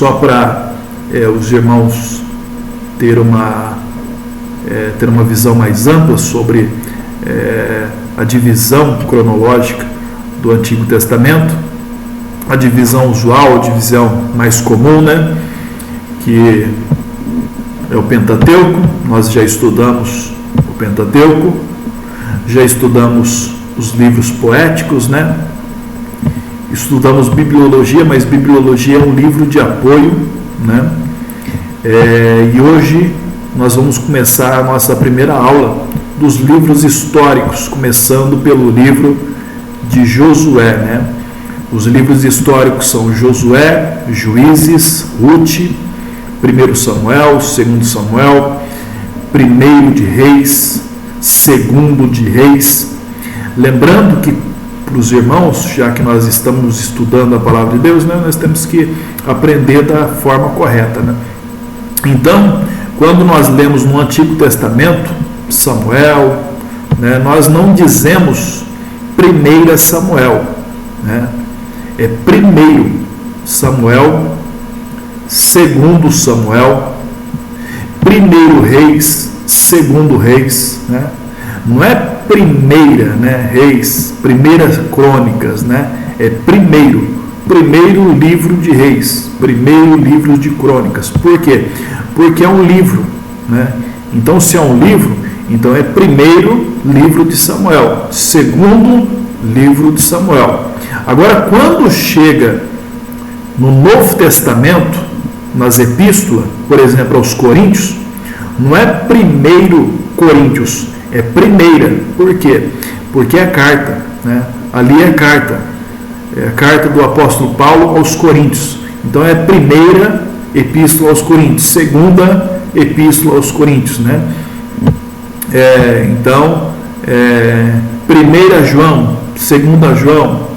só para os irmãos ter uma visão mais ampla sobre a divisão cronológica do Antigo Testamento, a divisão usual, a divisão mais comum, né, que é o Pentateuco. Nós já estudamos o Pentateuco, já estudamos os livros poéticos, né? Estudamos bibliologia, mas bibliologia é um livro de apoio, né? E hoje nós vamos começar a nossa primeira aula dos livros históricos, começando pelo livro de Josué, né? Os livros históricos são Josué, Juízes, Ruth, 1 Samuel, 2 Samuel, 1 de Reis, 2 de Reis. Lembrando que para os irmãos, já que nós estamos estudando a palavra de Deus, né, nós temos que aprender da forma correta, né? Então, quando nós lemos no Antigo Testamento, Samuel, né, nós não dizemos 1 Samuel, né? É 1 Samuel, 2 Samuel, 1 Reis, 2 Reis, né? Não é primeira, né, Reis, primeiras crônicas, né? É primeiro livro de Reis, primeiro livro de crônicas. Por quê? Porque é um livro, né? Então, se é um livro, então é primeiro livro de Samuel, segundo livro de Samuel. Agora, quando chega no Novo Testamento, nas epístolas, por exemplo, aos Coríntios, não é 1 Coríntios, é primeira. Por quê? Porque é carta, né? Ali é carta a carta do apóstolo Paulo aos Coríntios. Então é primeira epístola aos Coríntios, segunda epístola aos Coríntios, né? Então, 1 João, 2 João,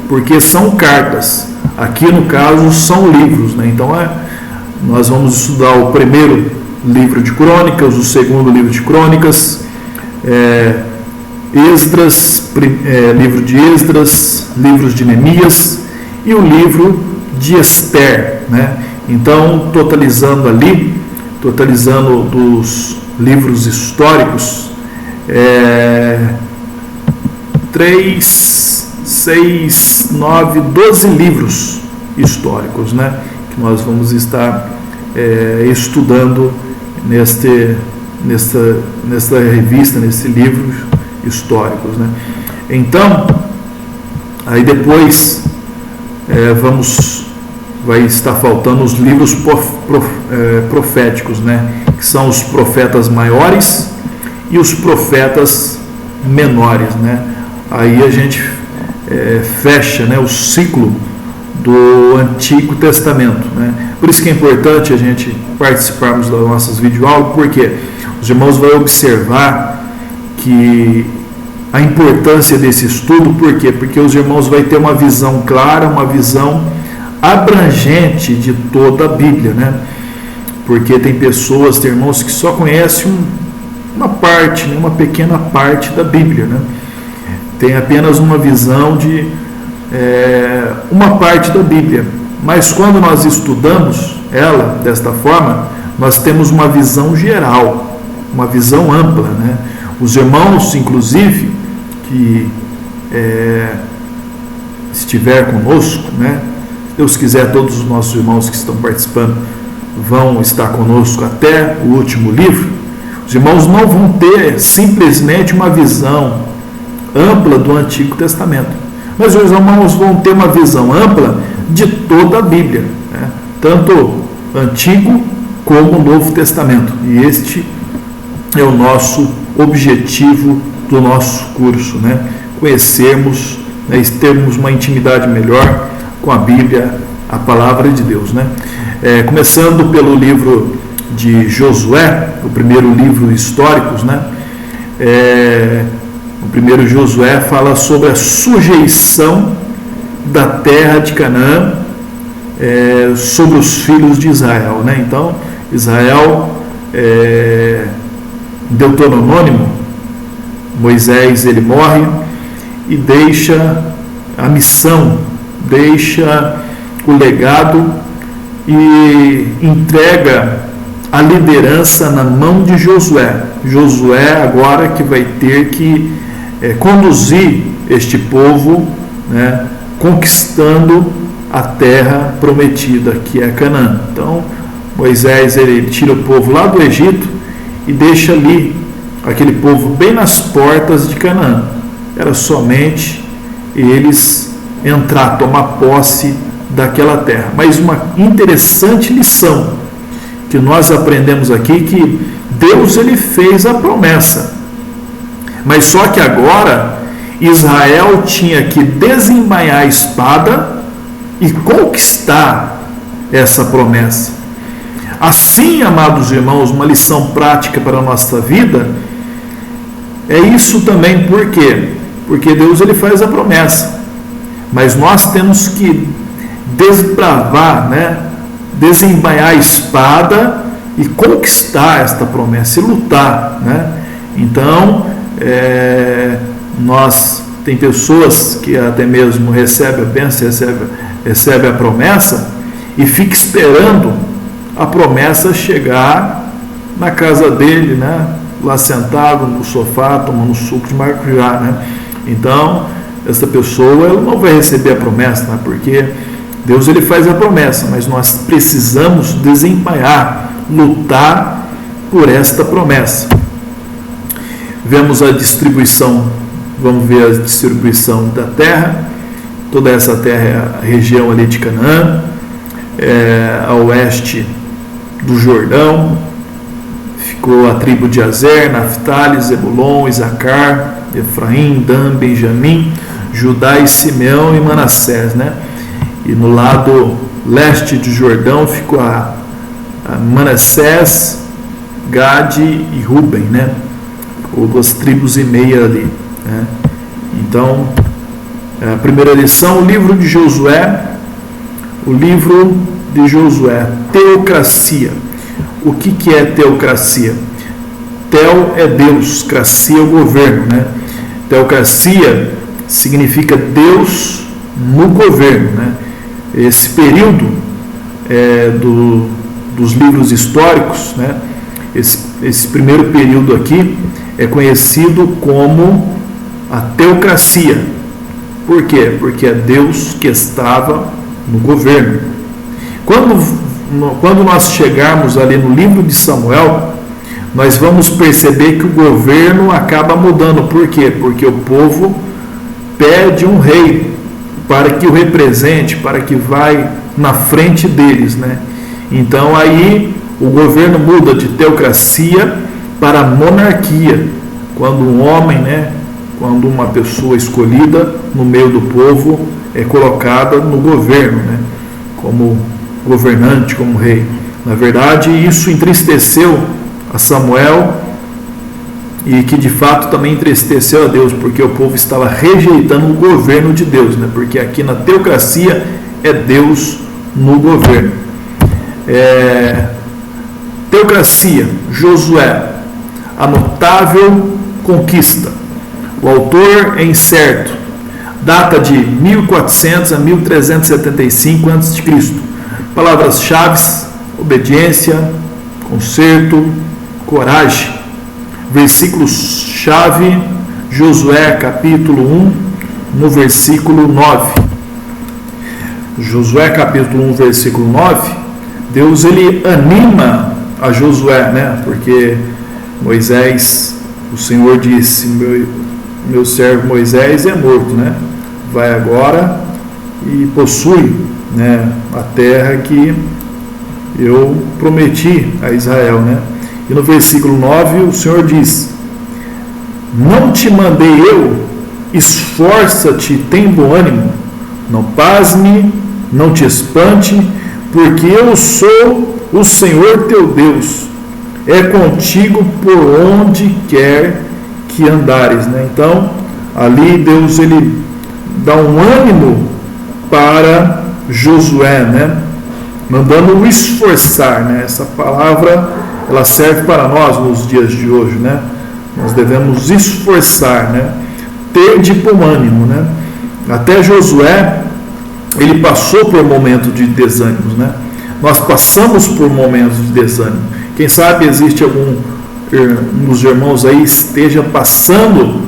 porque são cartas. Aqui no caso são livros, né? Então nós vamos estudar o primeiro livro de crônicas, o segundo livro de crônicas, Esdras, livro de Esdras, livros de Neemias e o livro de Esther, né? Então, totalizando dos livros históricos, 3, 6, 9, 12 livros históricos, né, que nós vamos estar estudando nesta revista, nesse livro históricos, né. Então, aí depois vai estar faltando os livros proféticos, né, que são os profetas maiores e os profetas menores, né. Aí a gente fecha, né, o ciclo do Antigo Testamento, né. Por isso que é importante a gente participarmos das nossas videoaulas, porque os irmãos vão observar que a importância desse estudo. Por quê? Porque os irmãos vão ter uma visão clara, uma visão abrangente de toda a Bíblia, né? Porque tem pessoas, tem irmãos que só conhecem uma parte, né, uma pequena parte da Bíblia, né? Tem apenas uma visão de uma parte da Bíblia, mas quando nós estudamos ela desta forma, nós temos uma visão geral, uma visão ampla, né? Os irmãos, inclusive, que estiver conosco, né? Se Deus quiser, todos os nossos irmãos que estão participando vão estar conosco até o último livro. Os irmãos não vão ter simplesmente uma visão ampla do Antigo Testamento, mas os irmãos vão ter uma visão ampla de toda a Bíblia, né? Tanto Antigo como o Novo Testamento. E este é o nosso objetivo do nosso curso, né? Conhecermos, né, termos uma intimidade melhor com a Bíblia, a palavra de Deus, né? Começando pelo livro de Josué, o primeiro livro históricos, né? O primeiro Josué fala sobre a sujeição da terra de Canaã sobre os filhos de Israel, né? Então, Israel, Deuteronômio, Moisés, ele morre e deixa a missão, deixa o legado e entrega a liderança na mão de Josué. Josué agora que vai ter que conduzir este povo, né, conquistando a terra prometida, que é Canaã. Então, Moisés ele tira o povo lá do Egito e deixa ali aquele povo bem nas portas de Canaã. Era somente eles entrar, tomar posse daquela terra. Mas uma interessante lição que nós aprendemos aqui, que Deus ele fez a promessa, mas só que agora Israel tinha que desembainhar a espada e conquistar essa promessa. Assim, amados irmãos, uma lição prática para a nossa vida é isso também. Por quê? Porque Deus ele faz a promessa, mas nós temos que desbravar, né? Desembainhar a espada e conquistar esta promessa e lutar, né? Então, tem pessoas que até mesmo recebem a bênção, recebe a promessa e fica esperando a promessa chegar na casa dele, né? Lá sentado no sofá, tomando suco de maracujá, né? Então, essa pessoa ela não vai receber a promessa, né? Porque Deus ele faz a promessa, mas nós precisamos desempenhar, lutar por esta promessa. Vemos a distribuição, vamos ver a distribuição da terra. Toda essa terra é a região ali de Canaã, a oeste do Jordão, ficou a tribo de Azer, Naftali, Zebulon, Isacar, Efraim, Dan, Benjamim, Judá e Simeão e Manassés, né? E no lado leste do Jordão ficou a Manassés, Gade e Ruben, né? Ficou 2 tribos e meia ali, né? Então, a primeira lição, o livro de Josué, teocracia. O que é teocracia? Teo é Deus, cracia é o governo, né? Teocracia significa Deus no governo, né? Esse período dos livros históricos, né? Esse primeiro período aqui é conhecido como a teocracia. Por quê? Porque é Deus que estava no governo. Quando nós chegarmos ali no livro de Samuel, nós vamos perceber que o governo acaba mudando. Por quê? Porque o povo pede um rei para que o represente, para que vai na frente deles, né? Então aí o governo muda de teocracia para monarquia, quando um homem, né, quando uma pessoa escolhida no meio do povo é colocada no governo, né, como governante, como rei. Na verdade, isso entristeceu a Samuel e que de fato também entristeceu a Deus, porque o povo estava rejeitando o governo de Deus, né? Porque aqui na teocracia é Deus no governo. Teocracia, Josué, a notável conquista. O autor é incerto, data de 1400 a 1375 a.C. Palavras-chave: obediência, conserto, coragem. Versículos-chave: Josué capítulo 1, no versículo 9. Josué capítulo 1, versículo 9, Deus ele anima a Josué, né? Porque Moisés, o Senhor disse: meu servo Moisés é morto, né? Vai agora e possui, né, a terra que eu prometi a Israel, né? E no versículo 9 o Senhor diz: não te mandei eu? Esforça-te, tem bom ânimo, não pasme, não te espante, porque eu sou o Senhor teu Deus, é contigo por onde quer que andares, né? Então ali Deus ele dá um ânimo para Josué, né? Mandando-o esforçar, né? Essa palavra ela serve para nós nos dias de hoje, né? Nós devemos esforçar, né? Ter de bom ânimo, né? Até Josué ele passou por um momento de desânimos, né? nós passamos por momentos de desânimo. Quem sabe existe um dos irmãos aí esteja passando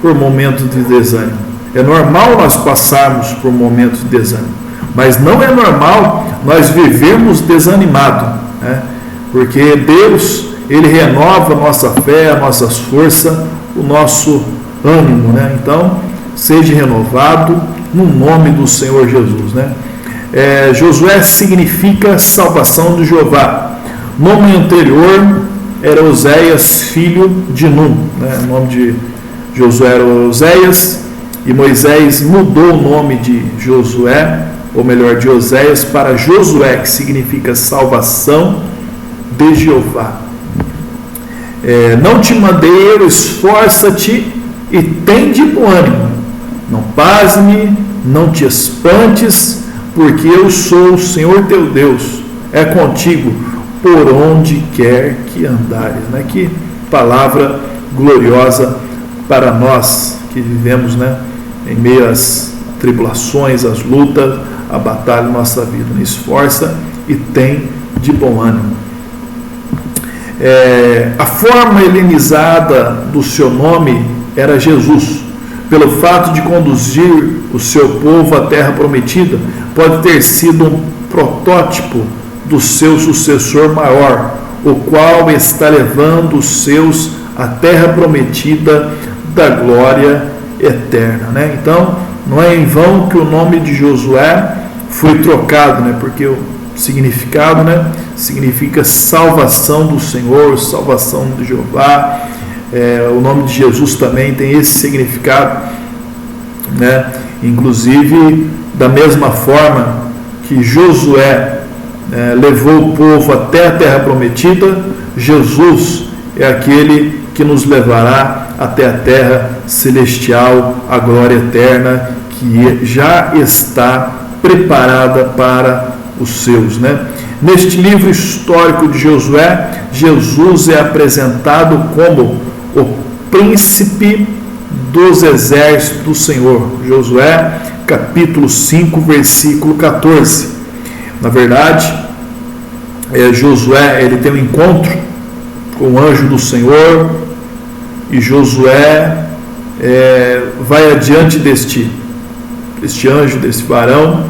por momentos de desânimo. É normal nós passarmos por momentos de desânimo, mas não é normal nós vivermos desanimados, né? Porque Deus, Ele renova a nossa fé, a nossa força, o nosso ânimo, né? Então, seja renovado no nome do Senhor Jesus, né? Josué significa salvação de Jeová. O nome anterior era Oséias, filho de Num, né? O nome de Josué era Oséias, e Moisés mudou o nome de Josué, ou melhor, de Oséias, para Josué, que significa salvação de Jeová. Não te mandei eu, esforça-te e tem de bom ânimo. Não pasme, não te espantes, porque eu sou o Senhor teu Deus, é contigo por onde quer que andares. Né? Que palavra gloriosa para nós que vivemos, né, em meio às tribulações, às lutas, a batalha da nossa vida. Esforça e tem de bom ânimo. A forma helenizada do seu nome era Jesus. Pelo fato de conduzir o seu povo à terra prometida, pode ter sido um protótipo do seu sucessor maior, o qual está levando os seus à terra prometida da glória eterna, né? Então, não é em vão que o nome de Josué foi trocado, né? Porque o significado, né, significa salvação do Senhor, salvação de Jeová. O nome de Jesus também tem esse significado, né? Inclusive, da mesma forma que Josué levou o povo até a terra prometida, Jesus é aquele que nos levará até a terra celestial, a glória eterna, que já está preparada para os seus, né? Neste livro histórico de Josué, Jesus é apresentado como o príncipe dos exércitos do Senhor. Josué, capítulo 5, versículo 14. Na verdade, Josué, ele tem um encontro com o anjo do Senhor, e Josué vai adiante deste anjo, desse varão,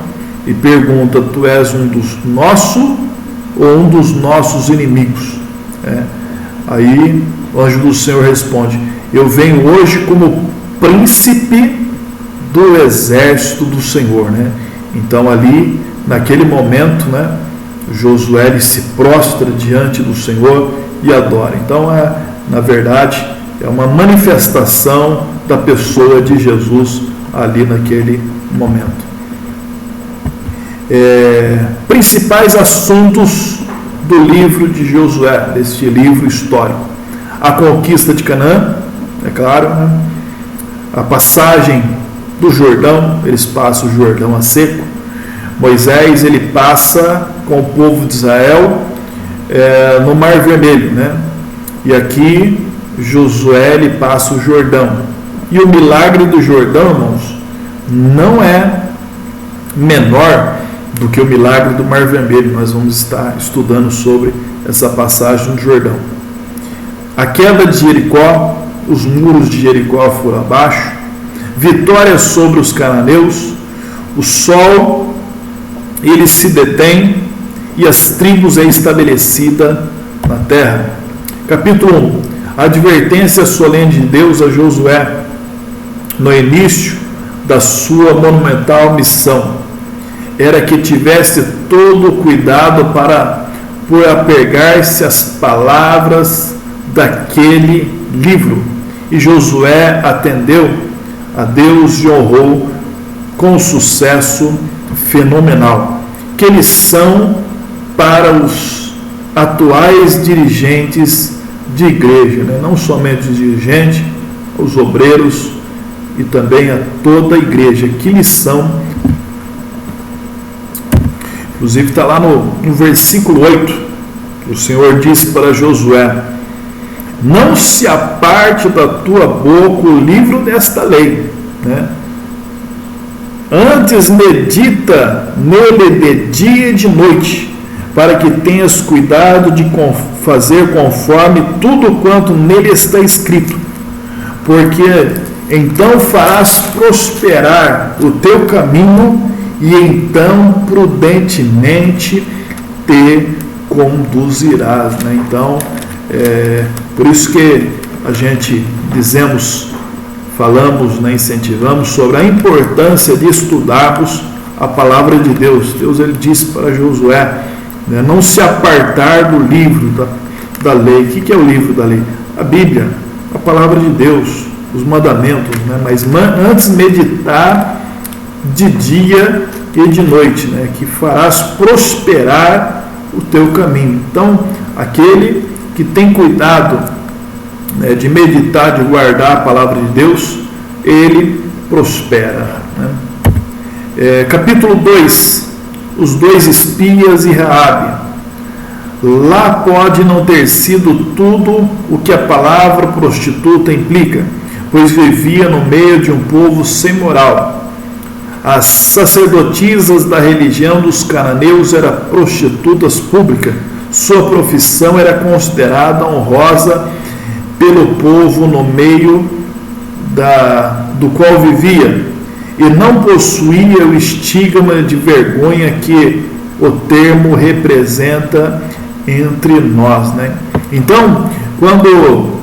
e pergunta: tu és um dos nossos ou um dos nossos inimigos? Aí o anjo do Senhor responde: eu venho hoje como príncipe do exército do Senhor, né? Então ali, naquele momento, né, Josué ele se prostra diante do Senhor e adora. Então na verdade, é uma manifestação da pessoa de Jesus ali naquele momento. Principais assuntos do livro de Josué, deste livro histórico: a conquista de Canaã, é claro, né? A passagem do Jordão, eles passam o Jordão a seco. Moisés ele passa com o povo de Israel no Mar Vermelho, né? E aqui Josué ele passa o Jordão. E o milagre do Jordão, irmãos, não é menor do que o milagre do Mar Vermelho. Nós vamos estar estudando sobre essa passagem do Jordão. A queda de Jericó, os muros de Jericó foram abaixo, vitória sobre os cananeus, o sol ele se detém e as tribos é estabelecida na terra. Capítulo 1. A advertência solene de Deus a Josué no início da sua monumental missão era que tivesse todo o cuidado por apegar-se às palavras daquele livro. E Josué atendeu a Deus e honrou com sucesso fenomenal. Que lição para os atuais dirigentes de igreja, né? Não somente os dirigentes, os obreiros e também a toda a igreja. Que lição! Inclusive está lá no versículo 8, que o Senhor disse para Josué: não se aparte da tua boca o livro desta lei, né? Antes medita nele de dia e de noite, para que tenhas cuidado de fazer conforme tudo quanto nele está escrito, porque então farás prosperar o teu caminho e então prudentemente te conduzirás, né? Então, por isso que a gente falamos, né, incentivamos sobre a importância de estudarmos a palavra de Deus. Deus, ele disse para Josué, né, não se apartar do livro da lei. O que é o livro da lei? A Bíblia, a palavra de Deus, os mandamentos, né? Mas antes meditar de dia e de noite, né? Que farás prosperar o teu caminho. Então, aquele que tem cuidado, né, de meditar, de guardar a palavra de Deus, ele prospera, né? Capítulo 2, os 2 espias e Raabe. Lá pode não ter sido tudo o que a palavra prostituta implica, pois vivia no meio de um povo sem moral. As sacerdotisas da religião dos cananeus eram prostitutas públicas. Sua profissão era considerada honrosa pelo povo no meio do qual vivia, e não possuía o estigma de vergonha que o termo representa entre nós, né? Então, quando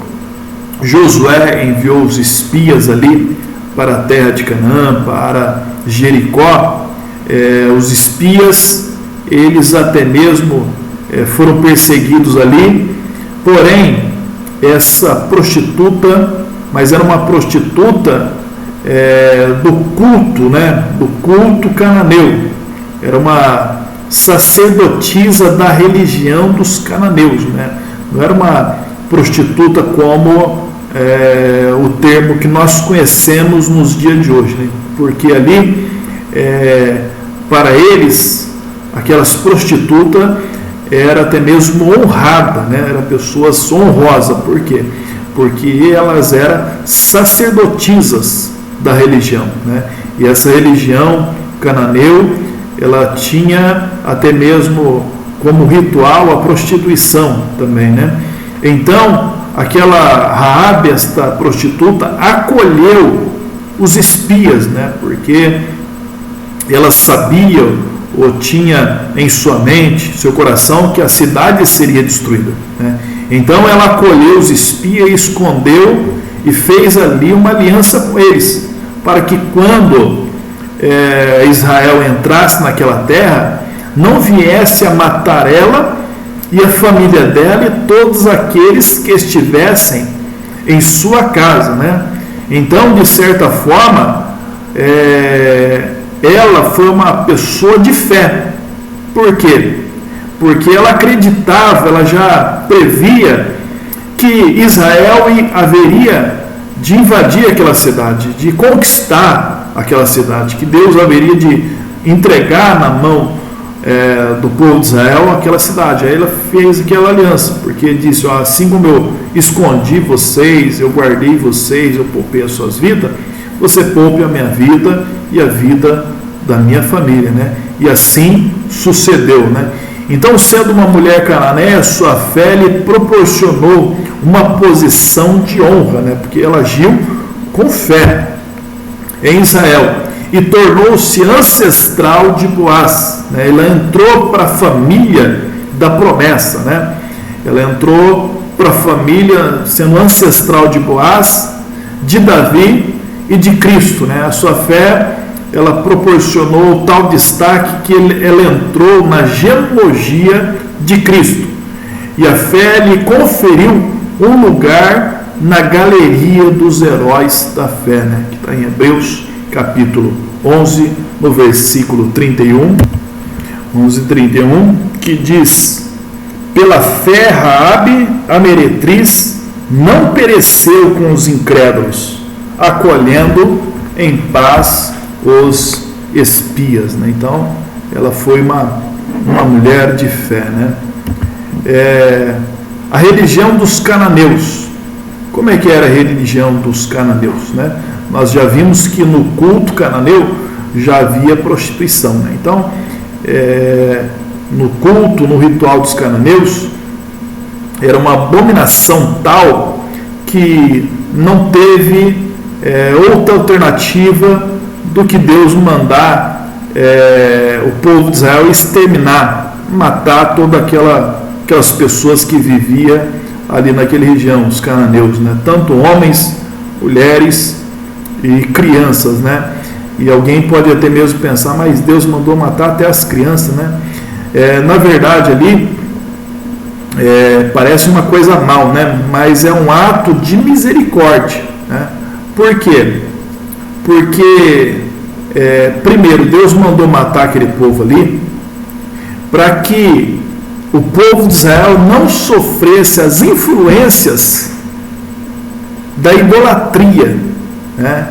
Josué enviou os espias ali para a terra de Canaã, para Jericó, os espias, eles até mesmo foram perseguidos ali, porém, essa prostituta, mas era uma prostituta do culto, né? Do culto cananeu, era uma sacerdotisa da religião dos cananeus, né? Não era uma prostituta como o termo que nós conhecemos nos dias de hoje, né? Porque ali, para eles, aquelas prostitutas era até mesmo honrada, né? Era pessoas honrosas. Por quê? Porque elas eram sacerdotisas da religião, né? E essa religião cananeu, ela tinha até mesmo como ritual a prostituição também, né? Então, aquela Raabe, esta prostituta, acolheu os espias, né? Porque ela sabia ou tinha em sua mente, seu coração, que a cidade seria destruída, né? Então ela acolheu os espias, escondeu e fez ali uma aliança com eles, para que quando Israel entrasse naquela terra, não viesse a matar ela e a família dela e todos aqueles que estivessem em sua casa, né? Então, de certa forma, ela foi uma pessoa de fé. Por quê? Porque ela acreditava, ela já previa que Israel haveria de invadir aquela cidade, de conquistar aquela cidade, que Deus haveria de entregar na mão do povo de Israel aquela cidade. Aí ela fez aquela aliança, porque disse, ó, assim como eu escondi vocês, eu guardei vocês, eu poupei as suas vidas, você poupe a minha vida e a vida da minha família, né? E assim sucedeu, né? Então, sendo uma mulher cananeia, sua fé lhe proporcionou uma posição de honra, né? Porque ela agiu com fé em Israel e tornou-se ancestral de Boaz, né? Ela entrou para a família da promessa, né? Ela entrou para a família sendo ancestral de Boaz, de Davi e de Cristo, né? A sua fé, ela proporcionou tal destaque que ela entrou na genealogia de Cristo, e a fé lhe conferiu um lugar na galeria dos heróis da fé, né? Que está em Hebreus capítulo 11, no versículo 31, 11:31, que diz: pela fé Raabe, a meretriz, não pereceu com os incrédulos, acolhendo em paz os espias, né? Então, ela foi uma mulher de fé, né? A religião dos cananeus. Como é que era a religião dos cananeus, né? Nós já vimos que no culto cananeu já havia prostituição, né? Então, no culto, no ritual dos cananeus, era uma abominação tal que não teve outra alternativa do que Deus mandar o povo de Israel exterminar, matar todas aquelas pessoas que viviam ali naquela região, os cananeus, né? Tanto homens, mulheres e crianças, né? E alguém pode até mesmo pensar, mas Deus mandou matar até as crianças, né? Na verdade ali parece uma coisa mal, né? Mas é um ato de misericórdia, né? Por quê? Porque primeiro Deus mandou matar aquele povo ali para que o povo de Israel não sofresse as influências da idolatria, né?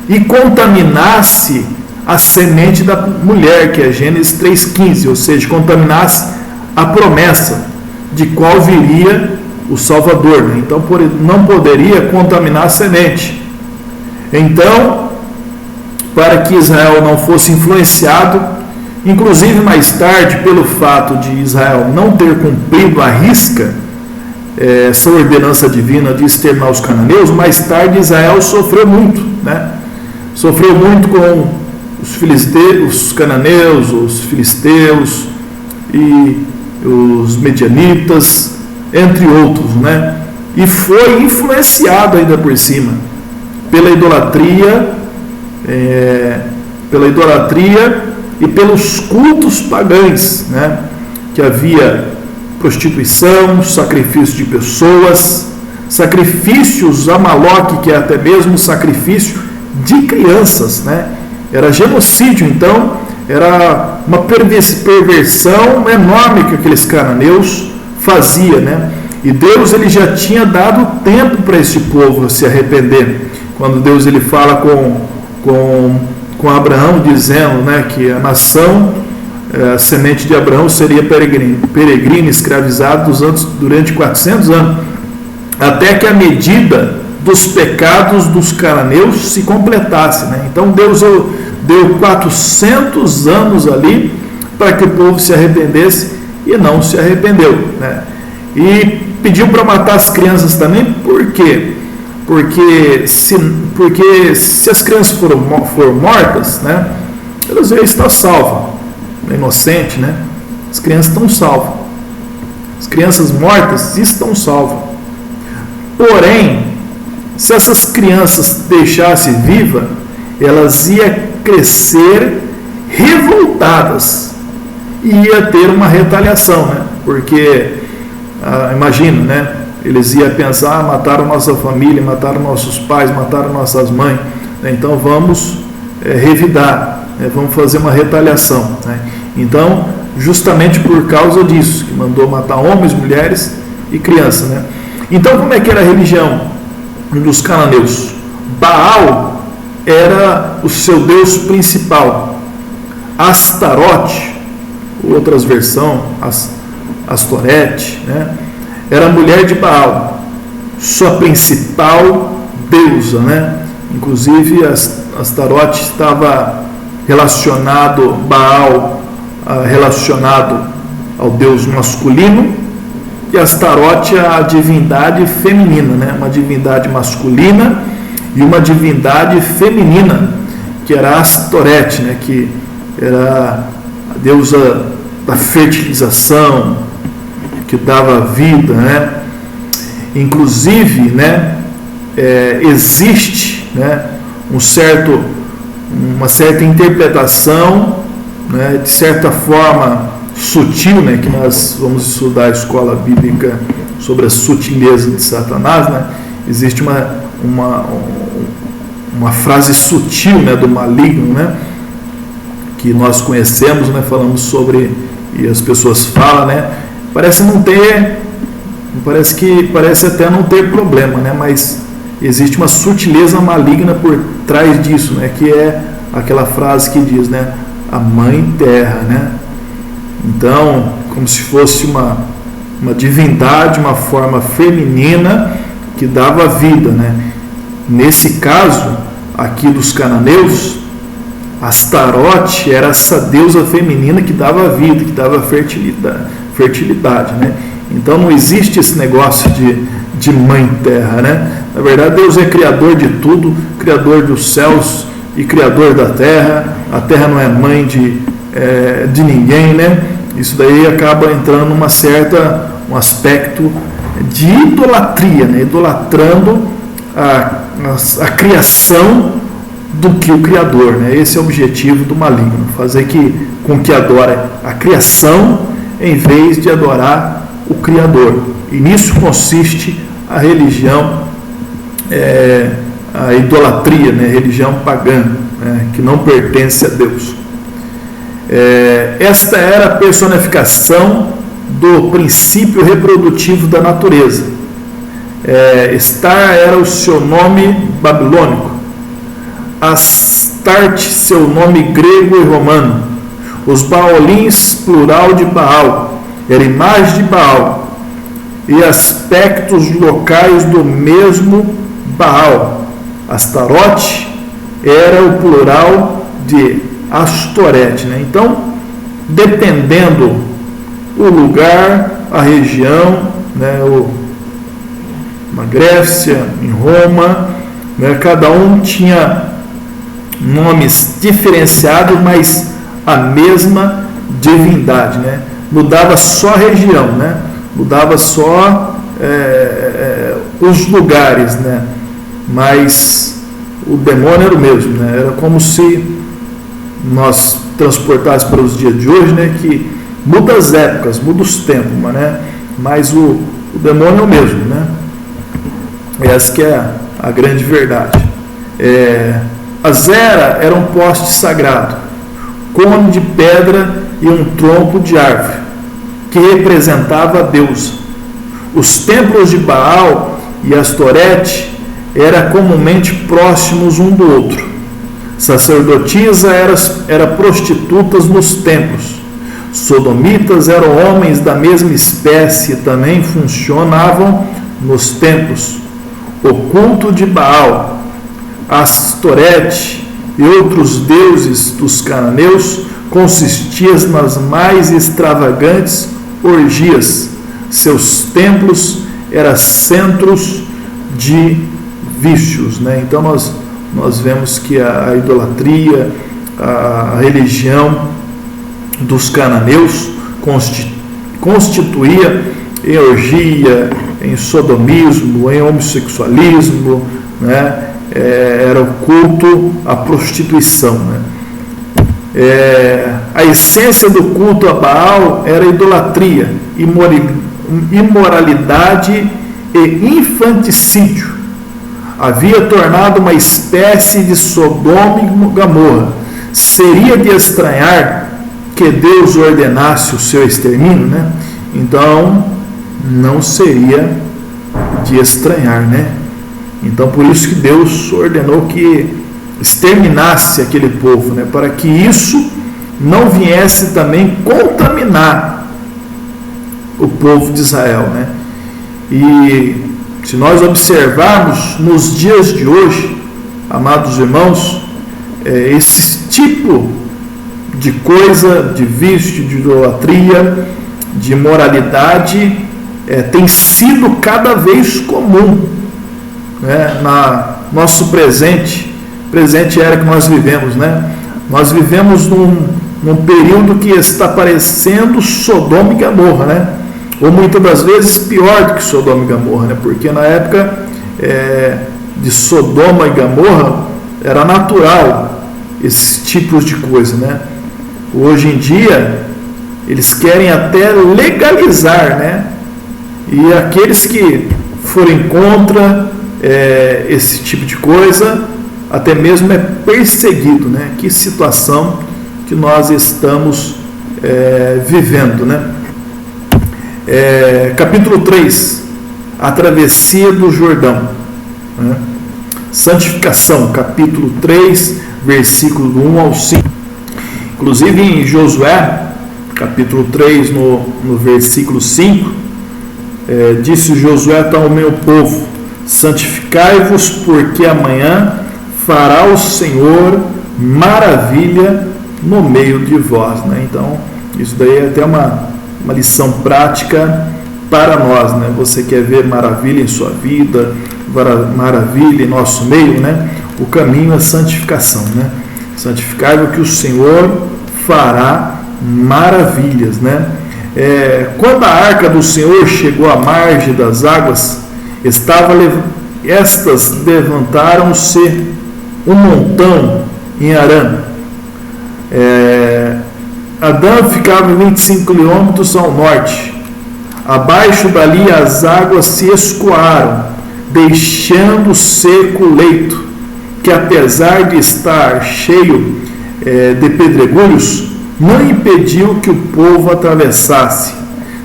E contaminasse a semente da mulher, que é Gênesis 3,15, ou seja, contaminasse a promessa de qual viria o Salvador, né? Então não poderia contaminar a semente. Então, para que Israel não fosse influenciado, inclusive mais tarde, pelo fato de Israel não ter cumprido à risca essa ordenança divina de exterminar os cananeus, mais tarde Israel sofreu muito, né? Sofreu muito com os filisteus, os cananeus, os filisteus e os medianitas, entre outros, né? E foi influenciado ainda por cima pela idolatria e pelos cultos pagãos, né? Que havia prostituição, sacrifício de pessoas, sacrifícios a Moloque, que é até mesmo sacrifício de crianças, né? Era genocídio. Então era uma perversão enorme que aqueles cananeus faziam, né? E Deus ele já tinha dado tempo para esse povo se arrepender. Quando Deus ele fala com Abraão, dizendo, né, que a nação, a semente de Abraão seria peregrina, escravizada durante 400 anos, até que a medida dos pecados dos cananeus se completasse, né? Então Deus deu 400 anos ali para que o povo se arrependesse e não se arrependeu, né? E pediu para matar as crianças também. Por quê? Porque se as crianças foram mortas, né, elas já estão salvas, inocente, né? As crianças estão salvas, as crianças mortas estão salvas. Porém, se essas crianças deixassem viva, elas iam crescer revoltadas e ia ter uma retaliação, né? Porque imagina, né? Eles iam pensar, mataram nossa família, mataram nossos pais, mataram nossas mães, né? Então vamos revidar, né? Vamos fazer uma retaliação, né? Então, justamente por causa disso, que mandou matar homens, mulheres e crianças, né? Então, como é que era a religião dos cananeus? Baal era o seu deus principal. Astarote, outras versões, Astorete, né, era a mulher de Baal, sua principal deusa, né? Inclusive Astarote estava relacionado, Baal relacionado ao deus masculino, e Astarote a divindade feminina, né? Uma divindade masculina e uma divindade feminina, que era Astorete, né? Que era a deusa da fertilização, que dava vida, né? Inclusive, né, existe, né, uma certa interpretação, né, de certa forma sutil, né, que nós vamos estudar a escola bíblica sobre a sutileza de Satanás, né? Existe uma frase sutil, né, do maligno, né, que nós conhecemos, né, falamos sobre, e as pessoas falam, né, parece até não ter problema, né, mas existe uma sutileza maligna por trás disso, né, que é aquela frase que diz, né, a mãe terra, né? Então, como se fosse uma divindade, uma forma feminina que dava vida, né? Nesse caso aqui dos cananeus, Astarote era essa deusa feminina que dava vida, que dava fertilidade, né? Então não existe esse negócio de mãe terra, né? Na verdade, Deus é criador de tudo, criador dos céus e criador da terra. A terra não é mãe de ninguém, né? Isso daí acaba entrando um aspecto de idolatria, né? Idolatrando a criação do que o Criador, né? Esse é o objetivo do maligno, fazer com que adore a criação em vez de adorar o Criador. E nisso consiste a religião, a idolatria, né? A religião pagã, né? Que não pertence a Deus. Esta era a personificação do princípio reprodutivo da natureza. Star era o seu nome babilônico, Astarte seu nome grego e romano, os Baolins, plural de Baal, era imagem de Baal, e aspectos locais do mesmo Baal. Astarote era o plural de Astorete, né? Então, dependendo o lugar, a região, né, na Grécia, em Roma, né, cada um tinha nomes diferenciados, mas a mesma divindade, né? Mudava só a região, né? Mudava só os lugares, né? Mas o demônio era o mesmo, né? Era como se nós transportássemos para os dias de hoje, né? Que muda as épocas, muda os tempos, né? Mas o demônio é o mesmo, né? Essa que é a grande verdade. A Zera era um poste sagrado, cone de pedra e um tronco de árvore, que representava a deusa. Os templos de Baal e Astorete eram comumente próximos um do outro. Sacerdotisa era prostitutas nos templos. Sodomitas eram homens da mesma espécie e também funcionavam nos templos. O culto de Baal, Astorete e outros deuses dos cananeus consistia nas mais extravagantes orgias. Seus templos eram centros de vícios, né? Então nós vemos que a idolatria, a religião dos cananeus constituía em orgia, em sodomismo, em homossexualismo, né? Era o culto à prostituição, né? A essência do culto a Baal era idolatria, imoralidade e infanticídio. Havia tornado uma espécie de Sodoma e Gomorra. Seria de estranhar que Deus ordenasse o seu extermínio, né? Então, não seria de estranhar, né? Então, por isso que Deus ordenou que exterminasse aquele povo, né? Para que isso não viesse também contaminar o povo de Israel, né? E se nós observarmos nos dias de hoje, amados irmãos, esse tipo de coisa, de vício, de idolatria, de imoralidade, tem sido cada vez comum, né, na nosso presente era que nós vivemos, né? Nós vivemos num período que está parecendo Sodoma e Gomorra, né? Ou muitas das vezes pior do que Sodoma e Gomorra, né? Porque na época de Sodoma e Gomorra era natural esses tipos de coisa, né? Hoje em dia eles querem até legalizar, né? E aqueles que forem contra esse tipo de coisa, até mesmo é perseguido, né? Que situação que nós estamos vivendo, né? Capítulo 3, a travessia do Jordão, né? Santificação, capítulo 3, versículo 1 ao 5. Inclusive em Josué, capítulo 3, no versículo 5, disse Josué ao meu povo: santificai-vos, porque amanhã fará o Senhor maravilha no meio de vós, né? Então, isso daí é até uma lição prática para nós, né? Você quer ver maravilha em sua vida, maravilha em nosso meio, né? O caminho é santificação, né? Santificai-vos que o Senhor fará maravilhas, né? Quando a arca do Senhor chegou à margem das águas, estas levantaram-se um montão em Arã. Adã ficava 25 quilômetros ao norte. Abaixo dali as águas se escoaram, deixando seco o leito, que apesar de estar cheio de pedregulhos, não impediu que o povo atravessasse.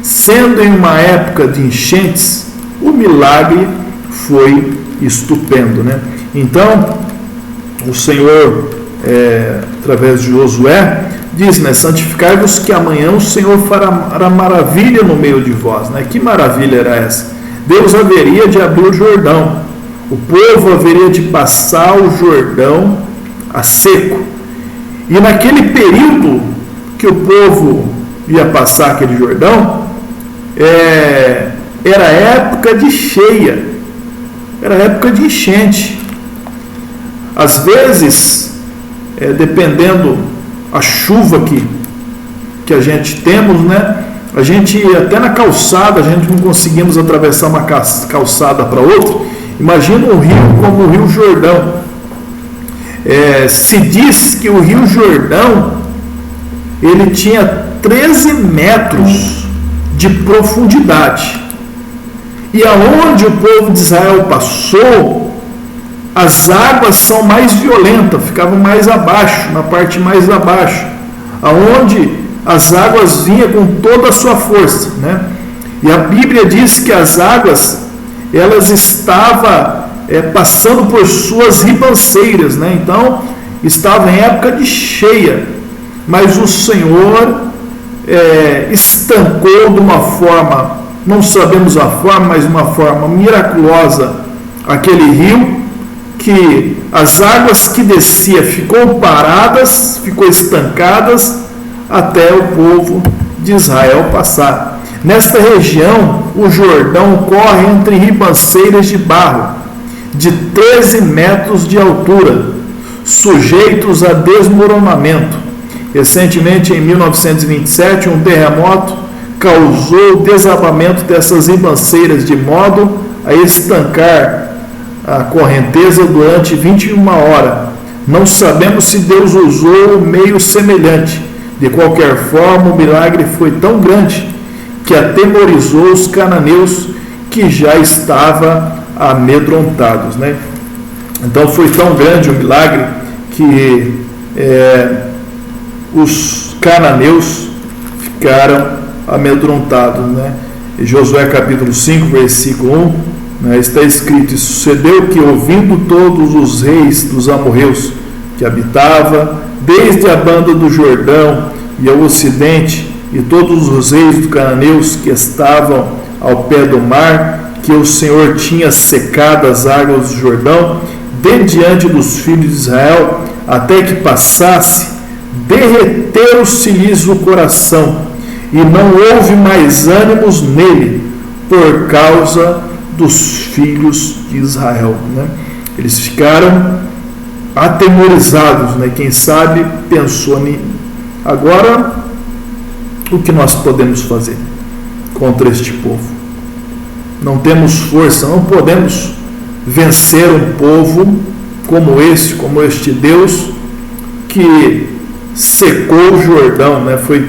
Sendo em uma época de enchentes, o milagre foi estupendo, né? Então, o Senhor, através de Josué, diz, né, santificai-vos que amanhã o Senhor fará maravilha no meio de vós, né? Que maravilha era essa? Deus haveria de abrir o Jordão, o povo haveria de passar o Jordão a seco, e naquele período que o povo ia passar aquele Jordão, era época de cheia, era época de enchente. Às vezes, dependendo a chuva que a gente temos, né? A gente, até na calçada, a gente não conseguimos atravessar uma calçada para outra. Imagina um rio como o Rio Jordão. Se diz que o Rio Jordão, ele tinha 13 metros de profundidade. E aonde o povo de Israel passou, as águas são mais violentas, ficavam mais abaixo, na parte mais abaixo, aonde as águas vinham com toda a sua força, né? E a Bíblia diz que as águas, elas estavam passando por suas ribanceiras, né? Então, estava em época de cheia, mas o Senhor estancou de uma forma, não sabemos a forma, mas uma forma miraculosa, aquele rio, que as águas que desciam ficou paradas, ficou estancadas, até o povo de Israel passar. Nesta região, o Jordão corre entre ribanceiras de barro, de 13 metros de altura, sujeitos a desmoronamento. Recentemente, em 1927, um terremoto causou o desabamento dessas ribanceiras, de modo a estancar a correnteza durante 21 horas. Não sabemos se Deus usou um meio semelhante. De qualquer forma, o milagre foi tão grande que atemorizou os cananeus, que já estavam amedrontados, né? Então foi tão grande o milagre que os cananeus ficaram amedrontados, né? Em Josué capítulo 5, versículo 1, né, está escrito: e sucedeu que, ouvindo todos os reis dos amorreus que habitava desde a banda do Jordão e ao ocidente, e todos os reis dos cananeus que estavam ao pé do mar, que o Senhor tinha secado as águas do Jordão de diante dos filhos de Israel, até que passasse, derreteu-se-lhes o coração, e não houve mais ânimos nele, por causa dos filhos de Israel, né? Eles ficaram atemorizados, né? Quem sabe pensou agora, o que nós podemos fazer contra este povo? Não temos força, não podemos vencer um povo como este Deus que secou o Jordão, né? Foi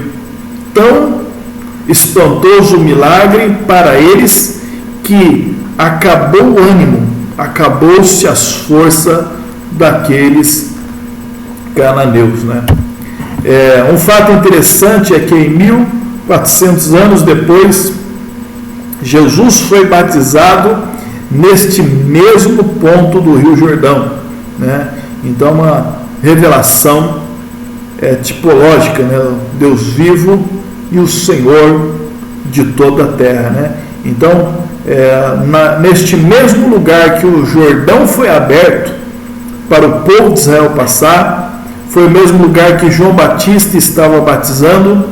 tão espantoso o milagre para eles que acabou o ânimo, acabou-se as forças daqueles cananeus, né? Um fato interessante é que em 1400 anos depois, Jesus foi batizado neste mesmo ponto do Rio Jordão, né? Então, uma revelação tipológica, né? Deus vivo e o Senhor de toda a terra, né? Então, neste mesmo lugar que o Jordão foi aberto para o povo de Israel passar, foi o mesmo lugar que João Batista estava batizando,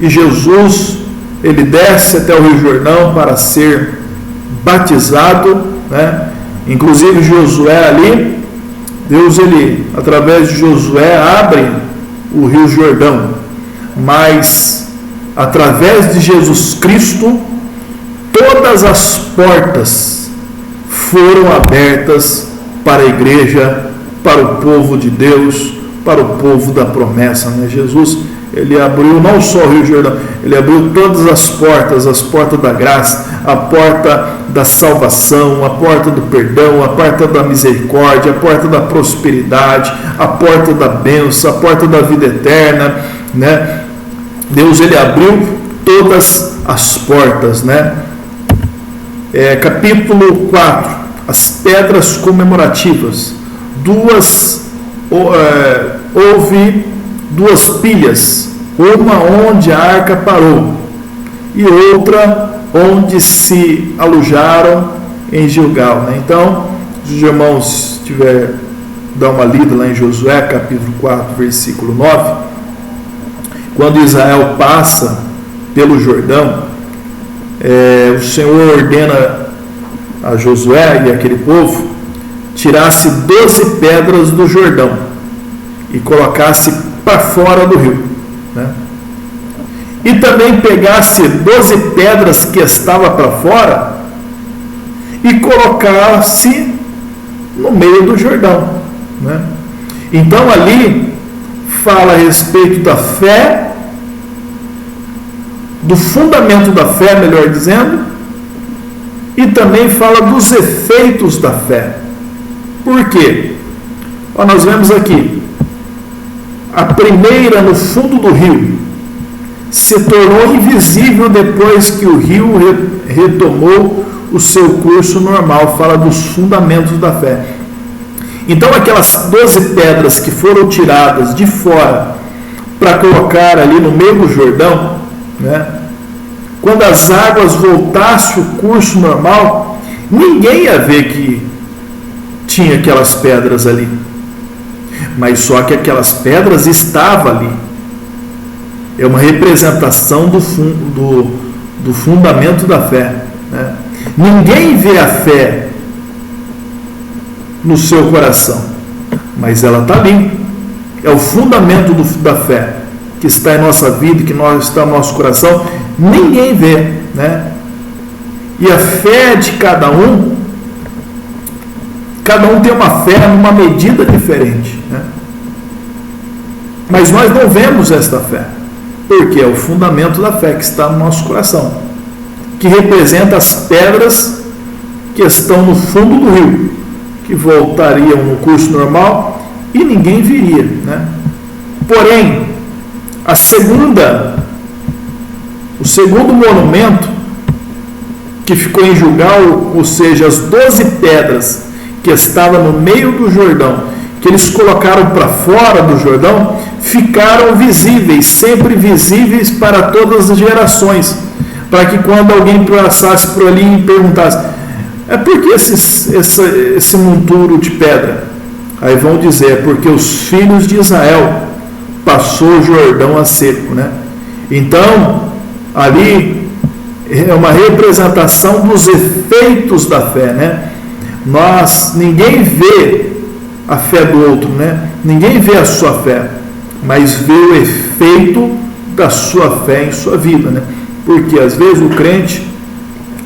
e Jesus, ele desce até o Rio Jordão para ser batizado, né? Inclusive Josué ali, Deus, ele, através de Josué, abre o Rio Jordão, mas através de Jesus Cristo, todas as portas foram abertas para a igreja, para o povo de Deus, para o povo da promessa, né? Jesus, ele abriu não só o Rio Jordão, ele abriu todas as portas da graça, a porta da salvação, a porta do perdão, a porta da misericórdia, a porta da prosperidade, a porta da bênção, a porta da vida eterna, né? Deus, ele abriu todas as portas, né? Capítulo 4, as pedras comemorativas. Houve duas pilhas, uma onde a arca parou e outra onde se alojaram em Gilgal, né? Então, se os irmãos tiver dar uma lida lá em Josué, capítulo 4, versículo 9, quando Israel passa pelo Jordão, o Senhor ordena a Josué e aquele povo tirasse 12 pedras do Jordão e colocasse para fora do rio, né? E também pegasse 12 pedras que estavam para fora e colocasse no meio do Jordão, né? Então ali fala a respeito da fé, do fundamento da fé, melhor dizendo, e também fala dos efeitos da fé. Por quê? Nós vemos aqui, a primeira no fundo do rio se tornou invisível depois que o rio retomou o seu curso normal, fala dos fundamentos da fé. Então aquelas 12 pedras que foram tiradas de fora para colocar ali no meio do Jordão, né? Quando as águas voltassem o curso normal, ninguém ia ver que tinha aquelas pedras ali, mas só que aquelas pedras estavam ali. É uma representação do fundamento da fé, né? Ninguém vê a fé no seu coração, mas ela está ali. É o fundamento da fé que está em nossa vida, que está no nosso coração. Ninguém vê, né? E a fé de cada um tem uma fé numa medida diferente, né? Mas nós não vemos esta fé, porque é o fundamento da fé que está no nosso coração, que representa as pedras que estão no fundo do rio, que voltariam no curso normal e ninguém viria, né? Porém, o segundo monumento que ficou em Gilgal, ou seja, as 12 pedras que estavam no meio do Jordão, que eles colocaram para fora do Jordão, ficaram visíveis, sempre visíveis para todas as gerações, para que quando alguém passasse por ali e perguntasse, por que esse monturo de pedra? Aí vão dizer, porque os filhos de Israel passou o Jordão a seco, né? Então, ali é uma representação dos efeitos da fé, né? Ninguém vê a fé do outro, né? Ninguém vê a sua fé, mas vê o efeito da sua fé em sua vida, né? Porque às vezes o crente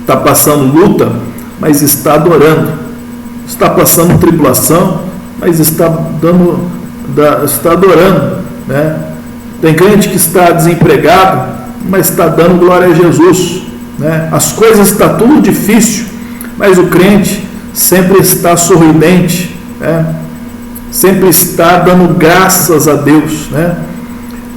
está passando luta, mas está adorando, está passando tribulação, mas está adorando, né? Tem crente que está desempregado, mas está dando glória a Jesus, né? As coisas estão tudo difícil, mas o crente sempre está sorridente, né? Sempre está dando graças a Deus, né?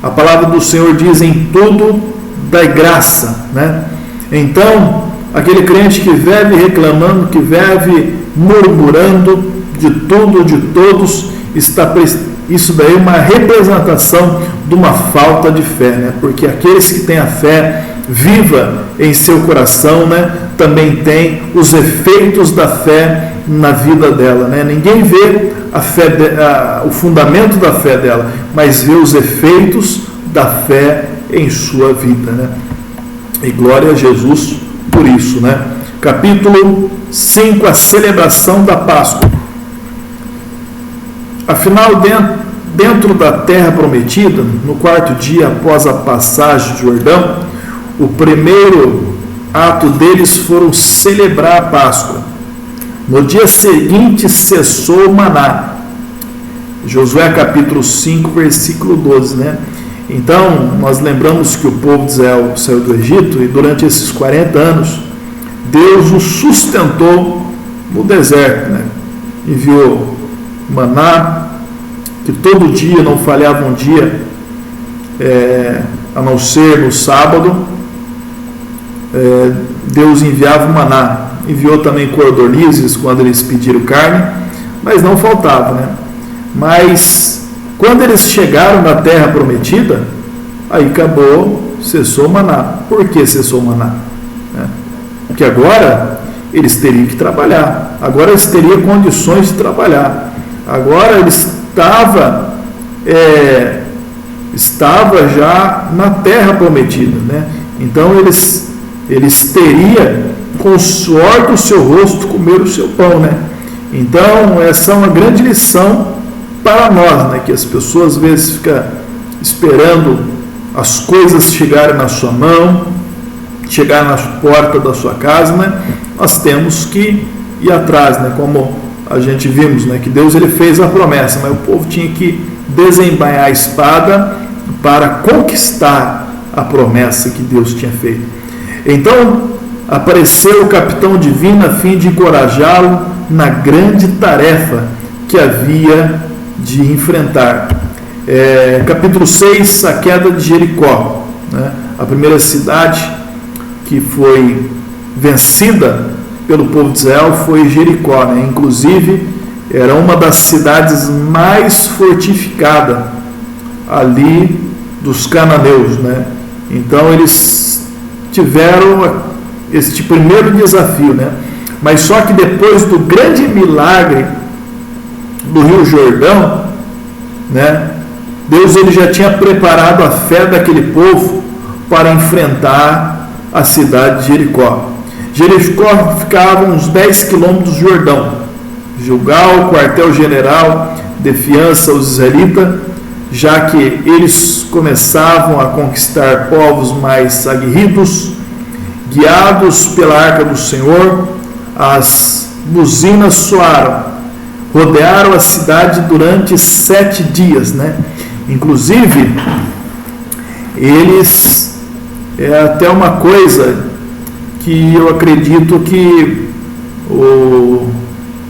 A palavra do Senhor diz: em tudo dai graça, né? Então, aquele crente que vive reclamando, que vive murmurando de tudo, de todos, isso daí é uma representação de uma falta de fé, né? Porque aqueles que têm a fé viva em seu coração, né, também tem os efeitos da fé na vida dela, né? Ninguém vê a fé o fundamento da fé dela, mas vê os efeitos da fé em sua vida, né? E glória a Jesus por isso, né? Capítulo 5, a celebração da Páscoa. Afinal, dentro da terra prometida, no quarto dia após a passagem de Jordão, o primeiro ato deles foram celebrar a Páscoa. No dia seguinte cessou o maná. Josué capítulo 5, versículo 12, né? Então, nós lembramos que o povo de Israel saiu do Egito e durante esses 40 anos, Deus os sustentou no deserto, né? Enviou maná, que todo dia, não falhava um dia, a não ser no sábado, Deus enviava o maná. Enviou também cordonizes quando eles pediram carne, mas não faltava, né? Mas quando eles chegaram na terra prometida, aí acabou, cessou o maná. Por que cessou o maná? Porque agora eles teriam que trabalhar, agora eles teriam condições de trabalhar, agora eles estava já na terra prometida, né? Então eles teriam com o suor do seu rosto comer o seu pão, né? Então essa é uma grande lição para nós, né? Que as pessoas às vezes ficam esperando as coisas chegarem na sua mão, chegar na porta da sua casa, né? Nós temos que ir atrás, né? Como a gente vimos, né? Que Deus ele fez a promessa, mas o povo tinha que desembainhar a espada para conquistar a promessa que Deus tinha feito. Então apareceu o capitão divino a fim de encorajá-lo na grande tarefa que havia de enfrentar. Capítulo 6, a queda de Jericó, né? A primeira cidade que foi vencida pelo povo de Israel foi Jericó, né? Inclusive era uma das cidades mais fortificadas ali dos cananeus, né? Então eles tiveram este primeiro desafio, né? Mas só que depois do grande milagre do Rio Jordão, né? Deus ele já tinha preparado a fé daquele povo para enfrentar a cidade de Jericó. Jericó ficava uns 10 quilômetros do Jordão. Gilgal, quartel-general de fiança aos israelitas, já que eles começavam a conquistar povos mais aguerridos. Guiados pela arca do Senhor, as buzinas soaram, rodearam a cidade durante 7 dias, né? Inclusive, eles, até uma coisa que eu acredito que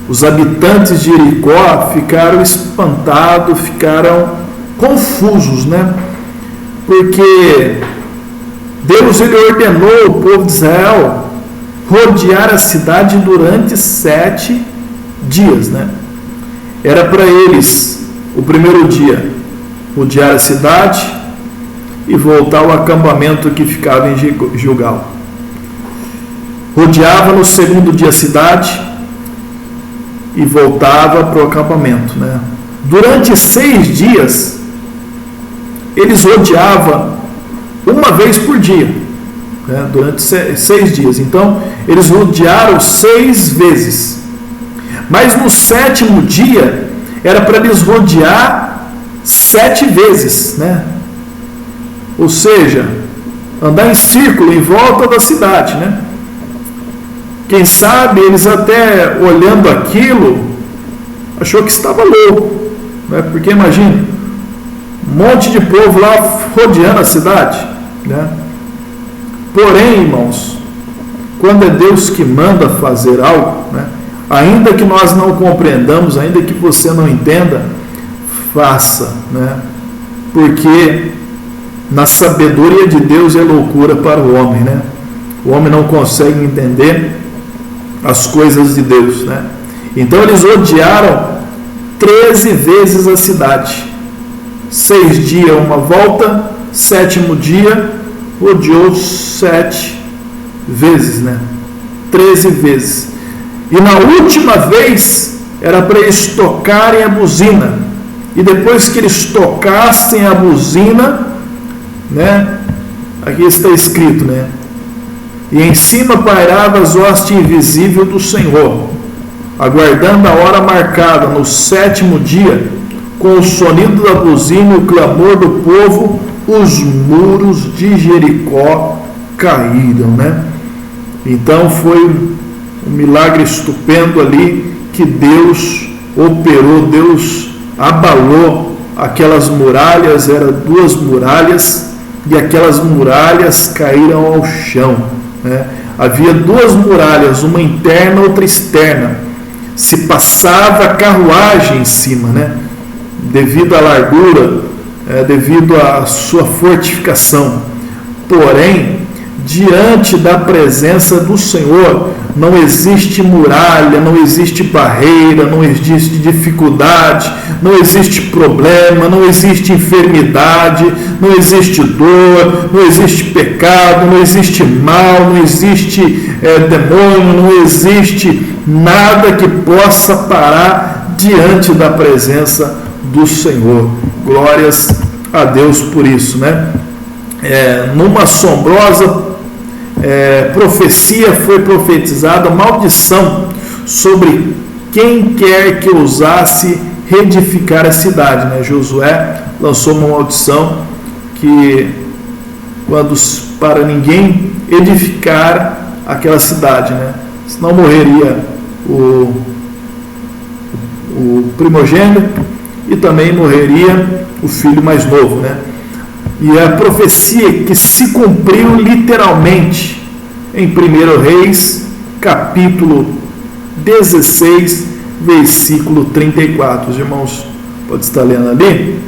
os habitantes de Jericó ficaram espantados, ficaram confusos, né? Porque Deus ele ordenou o povo de Israel rodear a cidade durante 7 dias, né? Era para eles o primeiro dia rodear a cidade e voltar ao acampamento que ficava em Gilgal. Rodeava no segundo dia a cidade e voltava para o acampamento, né? Durante 6 dias eles rodeavam uma vez por dia, né? Durante 6 dias. Então eles rodearam 6 vezes, mas no 7º dia era para eles rodear 7 vezes, né? Ou seja, andar em círculo em volta da cidade, né? Quem sabe eles até olhando aquilo achou que estava louco, né? Porque imagina, um monte de povo lá rodeando a cidade, né? Porém, irmãos, quando é Deus que manda fazer algo, né? Ainda que nós não compreendamos, ainda que você não entenda, faça, né? Porque na sabedoria de Deus é loucura para o homem, né? O homem não consegue entender as coisas de Deus, né? Então eles rodearam 13 vezes a cidade. 6 dias uma volta, 7º dia rodeou 7 vezes, né? 13 vezes. E na última vez era para eles tocarem a buzina. E depois que eles tocassem a buzina, né, aqui está escrito, né? E em cima pairava as hostes invisível do Senhor, aguardando a hora marcada no 7º dia, com o sonido da buzina e o clamor do povo, os muros de Jericó caíram, né? Então foi um milagre estupendo ali que Deus operou, Deus abalou aquelas muralhas, eram 2 muralhas, e aquelas muralhas caíram ao chão, né? Havia 2 muralhas, uma interna, outra externa. Se passava carruagem em cima, né? Devido à largura, devido à sua fortificação. Porém, diante da presença do Senhor, não existe muralha, não existe barreira, não existe dificuldade, não existe problema, não existe enfermidade, não existe dor, não existe pecado, não existe mal, não existe demônio, não existe nada que possa parar diante da presença do Senhor. Glórias a Deus por isso, né? Numa assombrosa profecia foi profetizada maldição sobre quem quer que ousasse reedificar a cidade, né? Josué lançou uma maldição que quando para ninguém edificar aquela cidade, né? Senão morreria o primogênito e também morreria o filho mais novo, né? E a profecia que se cumpriu literalmente em 1 Reis, capítulo 16, versículo 34. Os irmãos podem estar lendo ali.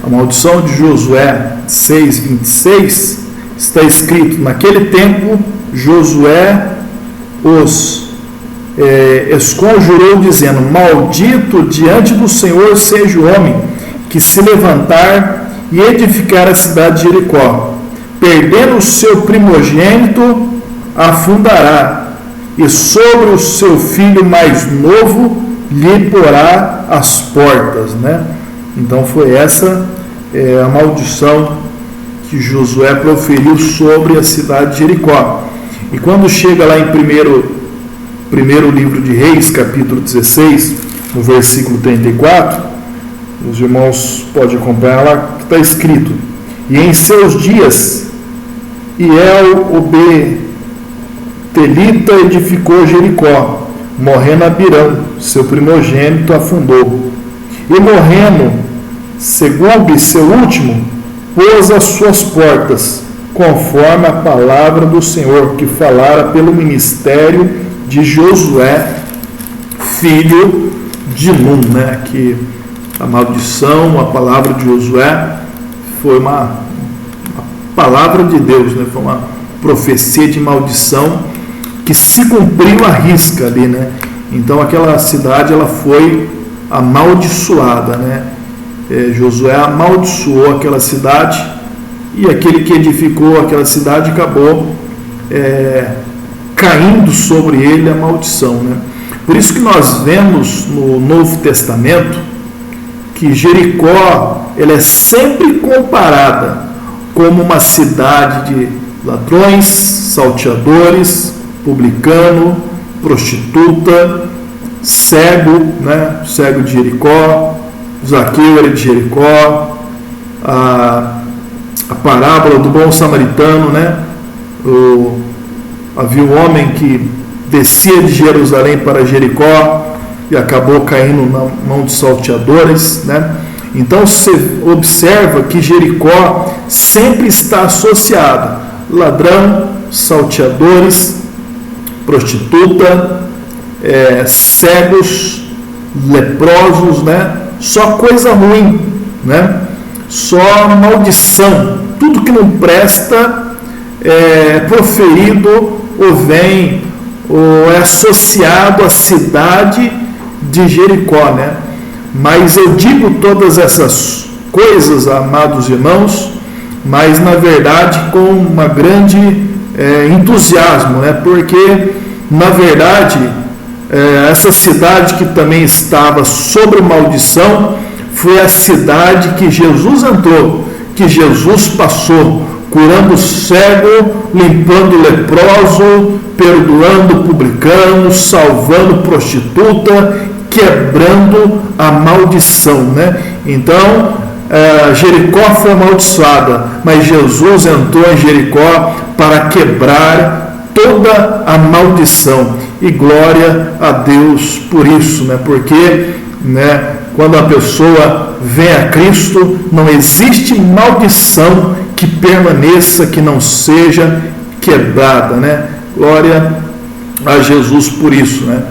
A maldição de Josué 6, 26, está escrito: naquele tempo Josué os esconjurou, dizendo: maldito diante do Senhor seja o homem que se levantar e edificar a cidade de Jericó. Perdendo o seu primogênito, afundará, e sobre o seu filho mais novo lhe porá as portas, né? Então foi essa a maldição que Josué proferiu sobre a cidade de Jericó. E quando chega lá em primeiro livro de Reis, capítulo 16, no versículo 34, os irmãos podem acompanhar lá, que está escrito: e em seus dias Hiel o Betelita edificou Jericó, morrendo Abirão, seu primogênito, afundou. E morrendo Segube, seu último, pôs as suas portas, conforme a palavra do Senhor, que falara pelo ministério de Josué, filho de Num, né? Que a maldição, a palavra de Josué foi uma palavra de Deus, né? Foi uma profecia de maldição que se cumpriu à risca ali, né? Então aquela cidade ela foi amaldiçoada, né? Josué amaldiçoou aquela cidade, e aquele que edificou aquela cidade acabou caindo sobre ele a maldição, né? Por isso que nós vemos no Novo Testamento que Jericó ela é sempre comparada como uma cidade de ladrões, salteadores, publicano, prostituta, cego, né? Cego de Jericó, Zaqueu era de Jericó, a parábola do bom samaritano, né? Havia um homem que descia de Jerusalém para Jericó e acabou caindo na mão de salteadores, né? Então você observa que Jericó sempre está associado ladrão, salteadores, prostituta, cegos, leprosos, né? Só coisa ruim, né? Só maldição, tudo que não presta é proferido ou vem ou é associado à cidade de Jericó, né? Mas eu digo todas essas coisas, amados irmãos, mas na verdade com uma grande entusiasmo, né? Porque na verdade, essa cidade que também estava sob maldição foi a cidade que Jesus entrou, que Jesus passou, curando o cego, limpando o leproso, perdoando o publicano, salvando prostituta, quebrando a maldição, né? Então, Jericó foi amaldiçoada, mas Jesus entrou em Jericó para quebrar toda a maldição, e glória a Deus por isso, né? Porque, né, quando a pessoa vem a Cristo, não existe maldição que permaneça, que não seja quebrada, né? Glória a Jesus por isso, né?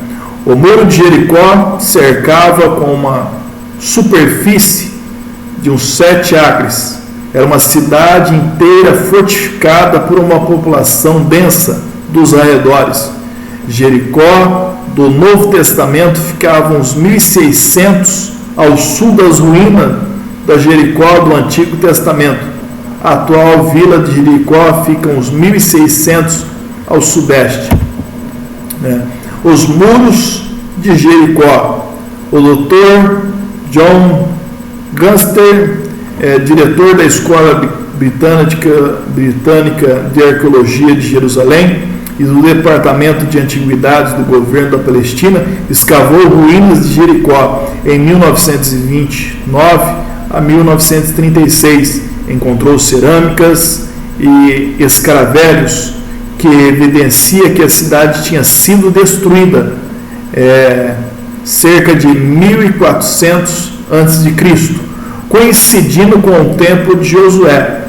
O muro de Jericó cercava com uma superfície de uns 7 acres. Era uma cidade inteira fortificada por uma população densa dos arredores. Jericó do Novo Testamento ficava uns 1.600 ao sul das ruínas da Jericó do Antigo Testamento. A atual vila de Jericó fica uns 1.600 ao sudeste. Os muros de Jericó. O Dr. John Gunster, diretor da Escola Britânica de Arqueologia de Jerusalém e do Departamento de Antiguidades do Governo da Palestina, escavou ruínas de Jericó em 1929 a 1936. Encontrou cerâmicas e escaravelhos que evidencia que a cidade tinha sido destruída cerca de 1400 a.C., coincidindo com o templo de Josué,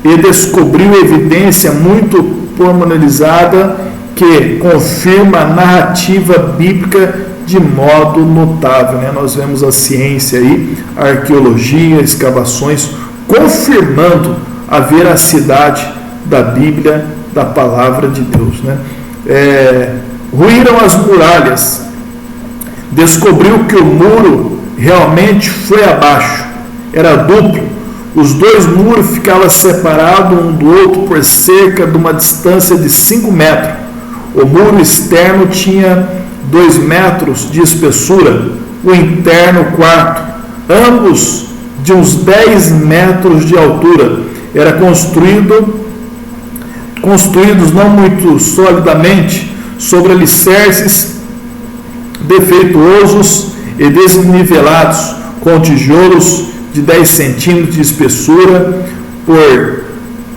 e descobriu evidência muito pormenorizada que confirma a narrativa bíblica de modo notável, né? Nós vemos a ciência aí, a arqueologia, escavações, confirmando a veracidade da Bíblia, da palavra de Deus, né? Ruíram as muralhas, descobriu que o muro realmente foi abaixo, era duplo, os 2 muros ficavam separados um do outro por cerca de uma distância de 5 metros, o muro externo tinha 2 metros de espessura, o interno 4, ambos de uns 10 metros de altura, era construídos não muito solidamente sobre alicerces defeituosos e desnivelados, com tijolos de 10 centímetros de espessura por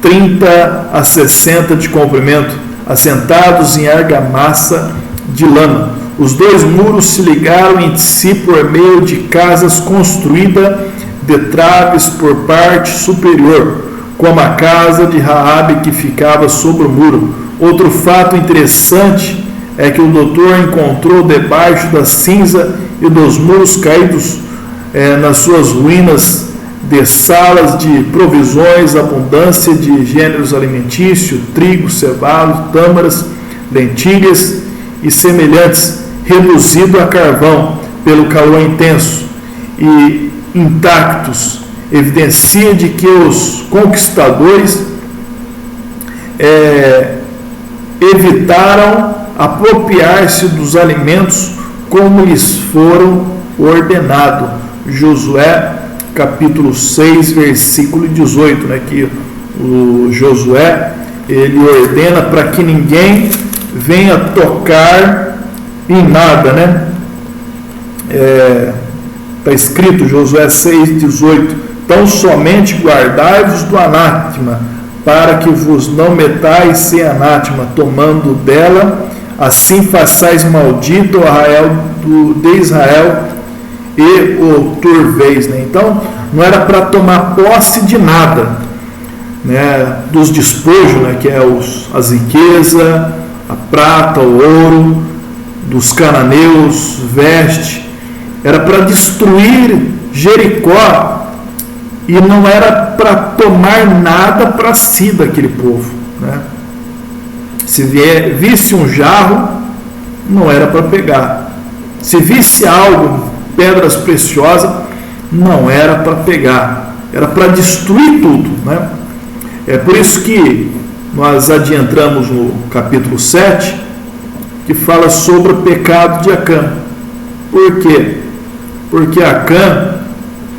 30 a 60 de comprimento, assentados em argamassa de lama. Os 2 muros se ligaram entre si por meio de casas construídas de traves por parte superior, como a casa de Raabe que ficava sobre o muro. Outro fato interessante é que o doutor encontrou debaixo da cinza e dos muros caídos nas suas ruínas de salas de provisões, abundância de gêneros alimentícios, trigo, cevado, tâmaras, lentilhas e semelhantes, reduzido a carvão pelo calor intenso e intactos, evidencia de que os conquistadores evitaram apropriar-se dos alimentos como lhes foram ordenado. Josué capítulo 6, versículo 18, né, que o Josué ele ordena para que ninguém venha tocar em nada, né? Está escrito Josué 6,18: tão somente guardai-vos do anátema, para que vos não metais sem anátema, tomando dela, assim façais maldito o arraial de Israel e o turveis, né? Então, não era para tomar posse de nada, né? Dos despojos, né? Que é as riquezas, a prata, o ouro, dos cananeus, veste, era para destruir Jericó, e não era para tomar nada para si daquele povo, né? Se visse um jarro, não era para pegar. Se visse algo, pedras preciosas, não era para pegar. Era para destruir tudo, né? É por isso que nós adiantamos no capítulo 7, que fala sobre o pecado de Acã. Por quê? Porque Acã,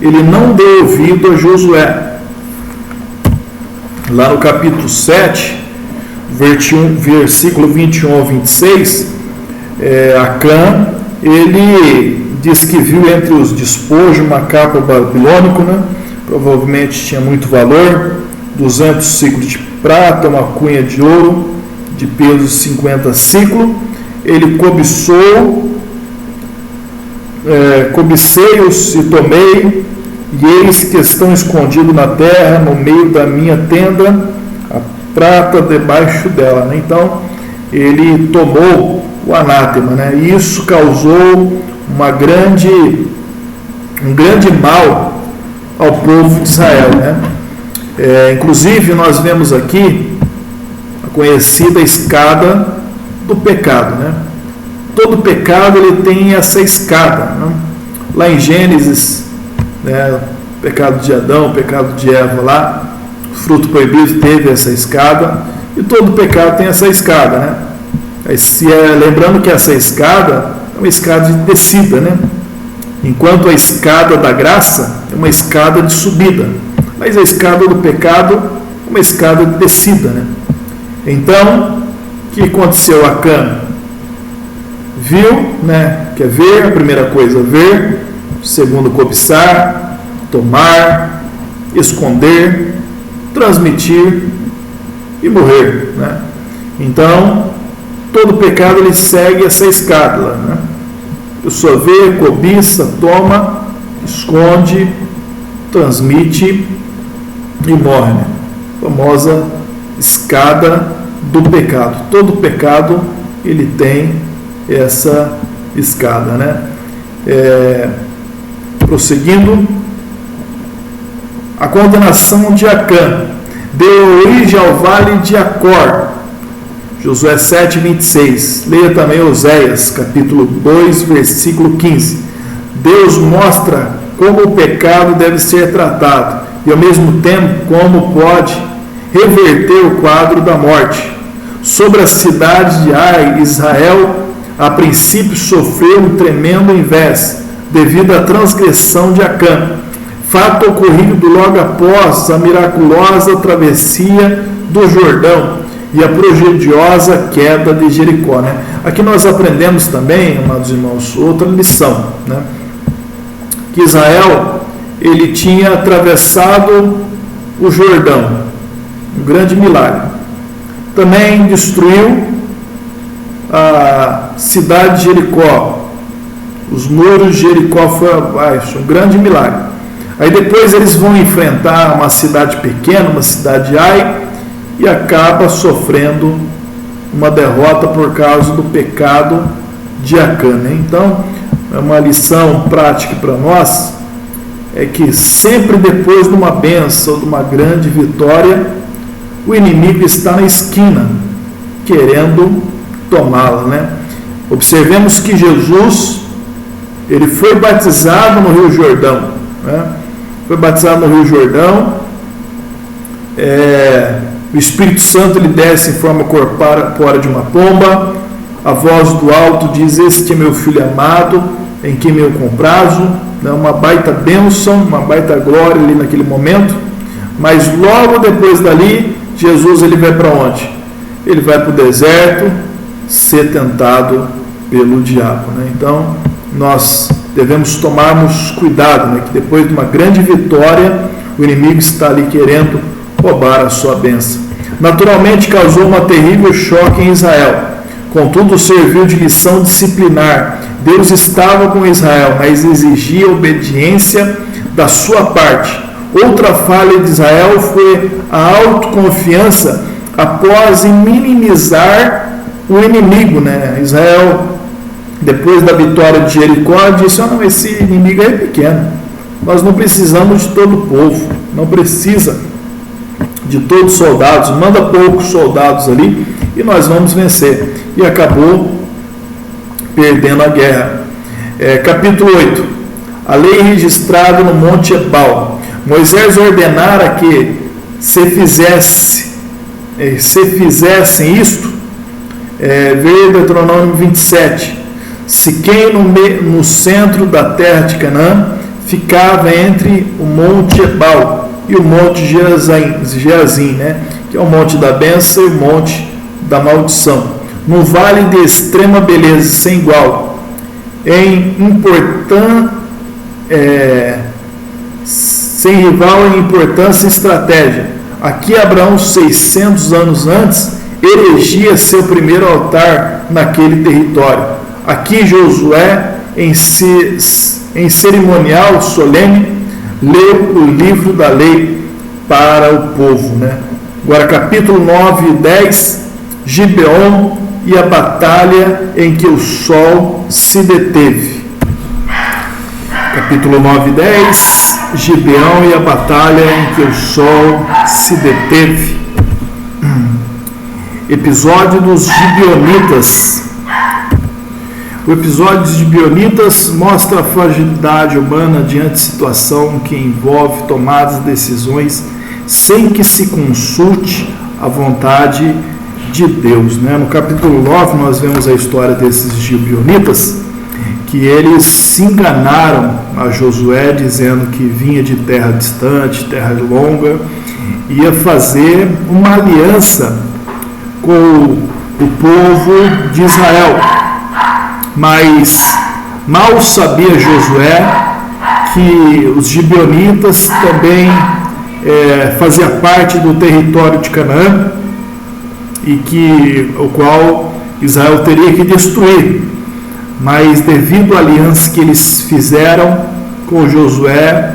ele não deu ouvido a Josué. Lá no capítulo 7, versículo 21 ao 26, Acã, ele diz que viu entre os despojos uma capa babilônica, né? Provavelmente tinha muito valor, 200 ciclos de prata, uma cunha de ouro, de peso 50 ciclos. Ele cobicei-os e tomei, e eis que estão escondidos na terra, no meio da minha tenda, a prata debaixo dela. Né? Então, ele tomou o anátema, né? E isso causou um grande mal ao povo de Israel. Né? Inclusive, nós vemos aqui a conhecida escada do pecado. Né? Todo pecado ele tem essa escada. Né? Lá em Gênesis, né, o pecado de Adão, o pecado de Eva lá, o fruto proibido teve essa escada, e todo pecado tem essa escada, né? Lembrando que essa escada é uma escada de descida, né? Enquanto a escada da graça é uma escada de subida, mas a escada do pecado é uma escada de descida, né? Então, o que aconteceu? Acã viu, né? Quer ver? A primeira coisa, ver. Segundo, cobiçar, tomar, esconder, transmitir e morrer, né? Então, todo pecado ele segue essa escada, né? A pessoa vê, cobiça, toma, esconde, transmite e morre, né? A famosa escada do pecado. Todo pecado ele tem essa escada, né? Prosseguindo, a condenação de Acã deu origem ao vale de Acor, Josué 7, 26. Leia também Oséias, capítulo 2, versículo 15. Deus mostra como o pecado deve ser tratado e, ao mesmo tempo, como pode reverter o quadro da morte. Sobre a cidade de Ai, Israel, a princípio sofreu um tremendo invés, devido à transgressão de Acã, fato ocorrido logo após a miraculosa travessia do Jordão e a prodigiosa queda de Jericó. Né? Aqui nós aprendemos também, amados irmãos, outra lição, né? Que Israel ele tinha atravessado o Jordão, um grande milagre. Também destruiu a cidade de Jericó. Os muros de Jericó foram abaixo, um grande milagre. Aí depois eles vão enfrentar uma cidade pequena, uma cidade de Ai, e acaba sofrendo uma derrota por causa do pecado de Acã. Né? Então, é uma lição prática para nós, é que sempre depois de uma bênção, de uma grande vitória, o inimigo está na esquina, querendo tomá-la. Né? Observemos que Jesus ele foi batizado no Rio Jordão, né? Foi batizado no Rio Jordão, o Espírito Santo ele desce em forma corpórea de uma pomba, a voz do alto diz: este é meu filho amado, em quem me comprazo, né? Uma baita bênção, uma baita glória ali naquele momento, mas logo depois dali, Jesus ele vai para onde? Ele vai para o deserto, ser tentado pelo diabo, né? Então, nós devemos tomarmos cuidado, né? Que depois de uma grande vitória, o inimigo está ali querendo roubar a sua bênção. Naturalmente causou um terrível choque em Israel, contudo serviu de lição disciplinar. Deus estava com Israel, mas exigia obediência da sua parte. Outra falha de Israel foi a autoconfiança após minimizar o inimigo, né? Israel, depois da vitória de Jericó, disse: não, esse inimigo é pequeno, nós não precisamos de todo o povo, não precisa de todos os soldados, manda poucos soldados ali e nós vamos vencer. E acabou perdendo a guerra. Capítulo 8. A lei registrada no Monte Ebal. Moisés ordenara que se fizessem isto, Veio Deuteronômio 27. Siquém, no centro da terra de Canaã, ficava entre o monte Ebal e o monte Gerazim, né? Que é o monte da bênção e o monte da maldição, no vale de extrema beleza, sem igual, sem rival em importância e estratégia. Aqui Abraão, 600 anos antes, erigia seu primeiro altar naquele território. Aqui Josué, em cerimonial solene, leu o livro da lei para o povo, né? Agora, capítulo 9 e 10, Gibeon e a batalha em que o sol se deteve. Capítulo 9 e 10, Gibeon e a batalha em que o sol se deteve. Episódio dos Gibeonitas. O episódio dos Gibeonitas mostra a fragilidade humana diante de situação que envolve tomadas de decisões sem que se consulte a vontade de Deus, né? No capítulo 9 nós vemos a história desses Gibeonitas, que eles se enganaram a Josué dizendo que vinha de terra distante, terra longa, ia fazer uma aliança com o povo de Israel. Mas mal sabia Josué que os Gibeonitas também fazia parte do território de Canaã, e o qual Israel teria que destruir. Mas devido à aliança que eles fizeram com Josué,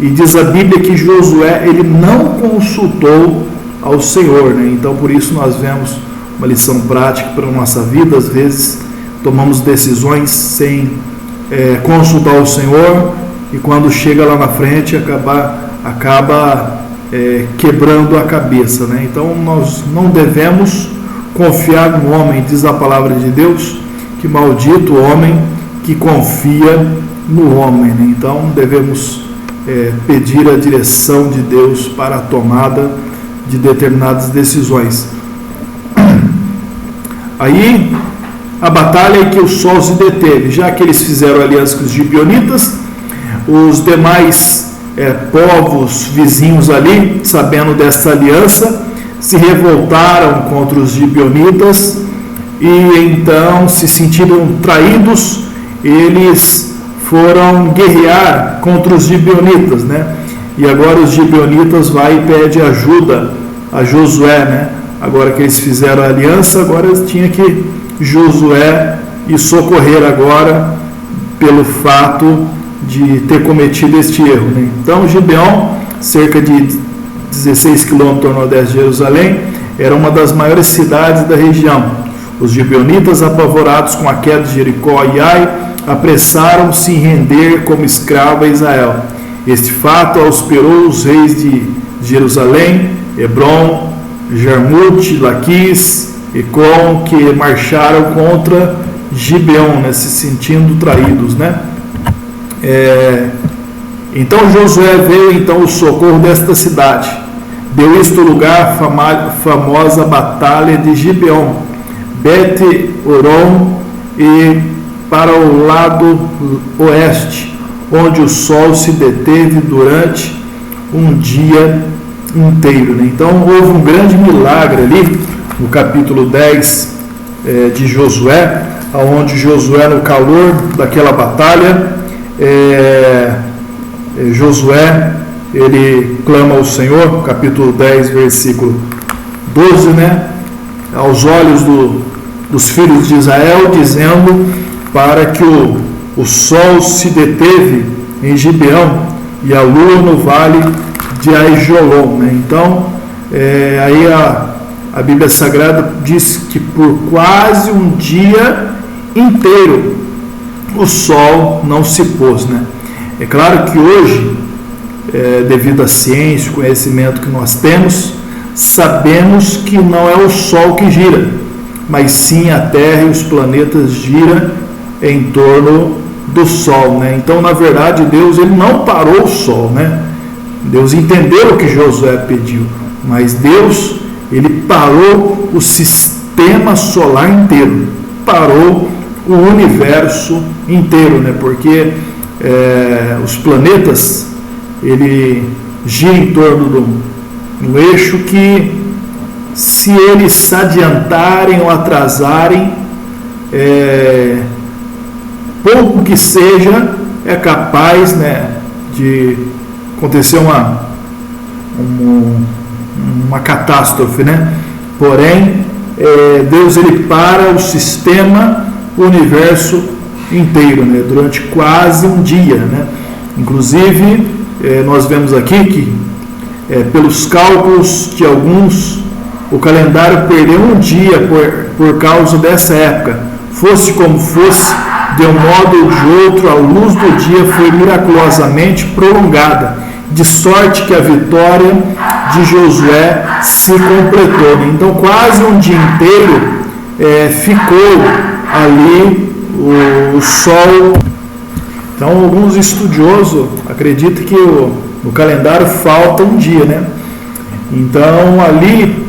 e diz a Bíblia que Josué ele não consultou ao Senhor, né? Então por isso nós vemos uma lição prática para a nossa vida. Às vezes tomamos decisões sem consultar o Senhor, e quando chega lá na frente acaba quebrando a cabeça, né? Então nós não devemos confiar no homem. Diz a palavra de Deus que maldito o homem que confia no homem, né? Então devemos pedir a direção de Deus para a tomada de determinadas decisões. Aí a batalha em que o sol se deteve, já que eles fizeram aliança com os Gibeonitas, os demais povos vizinhos ali, sabendo dessa aliança, se revoltaram contra os Gibeonitas, e então se sentiram traídos. Eles foram guerrear contra os Gibeonitas, né? E agora os Gibeonitas vai e pede ajuda a Josué, né? Agora que eles fizeram a aliança, agora tinha que Josué ir socorrer agora pelo fato de ter cometido este erro, né? Então Gibeon, cerca de 16 quilômetros ao nordeste de Jerusalém, era uma das maiores cidades da região. Os Gibeonitas, apavorados com a queda de Jericó e Ai, apressaram-se em render como escravo a Israel. Este fato ausperou os reis de Jerusalém, Hebron, Jarmute, Laquis e Com, que marcharam contra Gibeon, né, se sentindo traídos, né? Então Josué veio então o socorro desta cidade. Deu isto lugar à famosa batalha de Gibeon, Bet-Horon, e para o lado oeste, onde o sol se deteve durante um dia inteiro, né? Então houve um grande milagre ali no capítulo 10 de Josué, onde Josué, no calor daquela batalha, Josué ele clama ao Senhor, capítulo 10, versículo 12, né? Aos olhos dos filhos de Israel, dizendo para que o sol se deteve em Gibeão e a lua no vale de Aijolom, né? Então aí a Bíblia Sagrada diz que por quase um dia inteiro o sol não se pôs, né? É claro que hoje, devido à ciência, o conhecimento que nós temos, sabemos que não é o sol que gira, mas sim a Terra e os planetas giram em torno do sol, né? Então, na verdade, Deus ele não parou o sol, né? Deus entendeu o que Josué pediu, mas Deus ele parou o sistema solar inteiro, parou o universo inteiro, né? Porque os planetas, ele gira em torno do eixo que, se eles se adiantarem ou atrasarem, pouco que seja, é capaz, né, de acontecer uma catástrofe, né? Porém, Deus, ele para o sistema, o universo inteiro, né, durante quase um dia, né? Inclusive, nós vemos aqui que, pelos cálculos de alguns, o calendário perdeu um dia por causa dessa época. Fosse como fosse, de um modo ou de outro, a luz do dia foi miraculosamente prolongada, de sorte que a vitória de Josué se completou. Então, quase um dia inteiro ficou ali o sol. Então, alguns estudiosos acreditam que no calendário falta um dia, né? Então, ali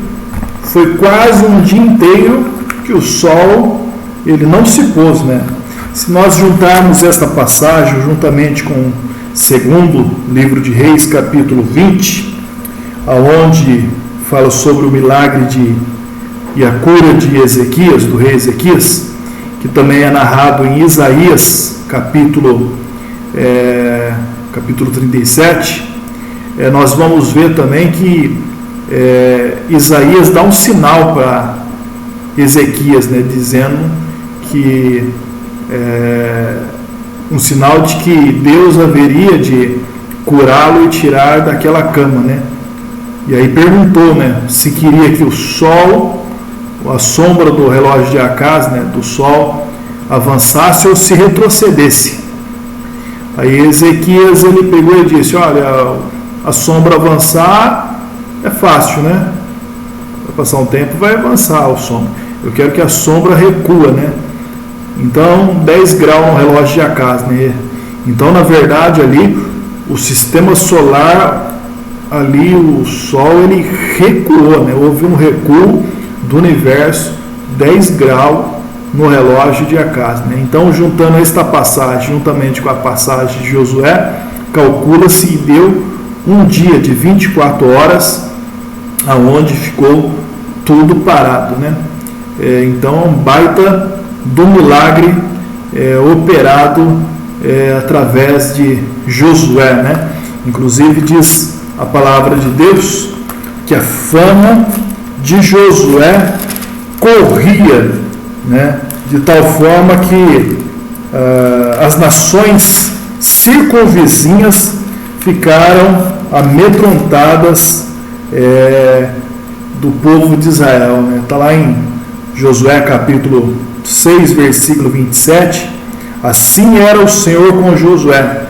foi quase um dia inteiro que o sol, ele não se pôs, né? Se nós juntarmos esta passagem juntamente com o segundo livro de Reis, capítulo 20, aonde fala sobre o milagre e a cura de Ezequias, do rei Ezequias, que também é narrado em Isaías, capítulo 37, nós vamos ver também que Isaías dá um sinal para Ezequias, né, dizendo que um sinal de que Deus haveria de curá-lo e tirar daquela cama, né? E aí perguntou, né, se queria que o sol, a sombra do relógio de Acaz, né, do sol, avançasse ou se retrocedesse. Aí Ezequias, ele pegou e disse: olha, a sombra avançar é fácil, né? Vai passar um tempo, vai avançar o sombra. Eu quero que a sombra recua, né? Então, 10 graus no relógio de Acaz, né? Então, na verdade, ali, o sistema solar, ali, o Sol, ele recuou, né? Houve um recuo do universo, 10 graus no relógio de Acaz, né? Então, juntando esta passagem, juntamente com a passagem de Josué, calcula-se e deu um dia de 24 horas, aonde ficou tudo parado, né? Então, um baita do milagre operado através de Josué, né? Inclusive diz a palavra de Deus que a fama de Josué corria, né? De tal forma que as nações circunvizinhas ficaram amedrontadas do povo de Israel, né? Está lá em Josué capítulo 6, versículo 27, assim era o Senhor com Josué,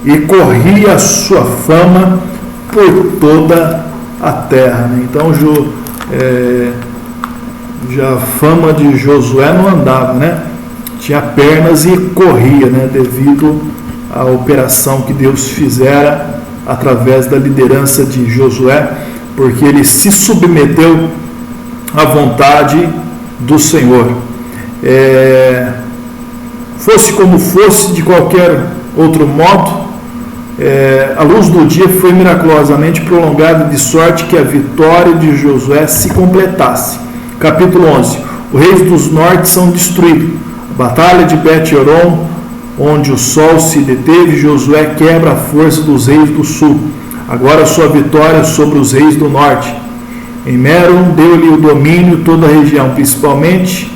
e corria a sua fama por toda a terra, né? Então, já a fama de Josué não andava, né? Tinha pernas e corria, né? Devido à operação que Deus fizera através da liderança de Josué, porque ele se submeteu à vontade do Senhor. Fosse como fosse, de qualquer outro modo, a luz do dia foi miraculosamente prolongada, de sorte que a vitória de Josué se completasse. Capítulo 11. Os reis dos nortes são destruídos. A batalha de Bet-Horon, onde o sol se deteve, Josué quebra a força dos reis do sul. Agora sua vitória sobre os reis do norte. Em Meron deu-lhe o domínio toda a região, principalmente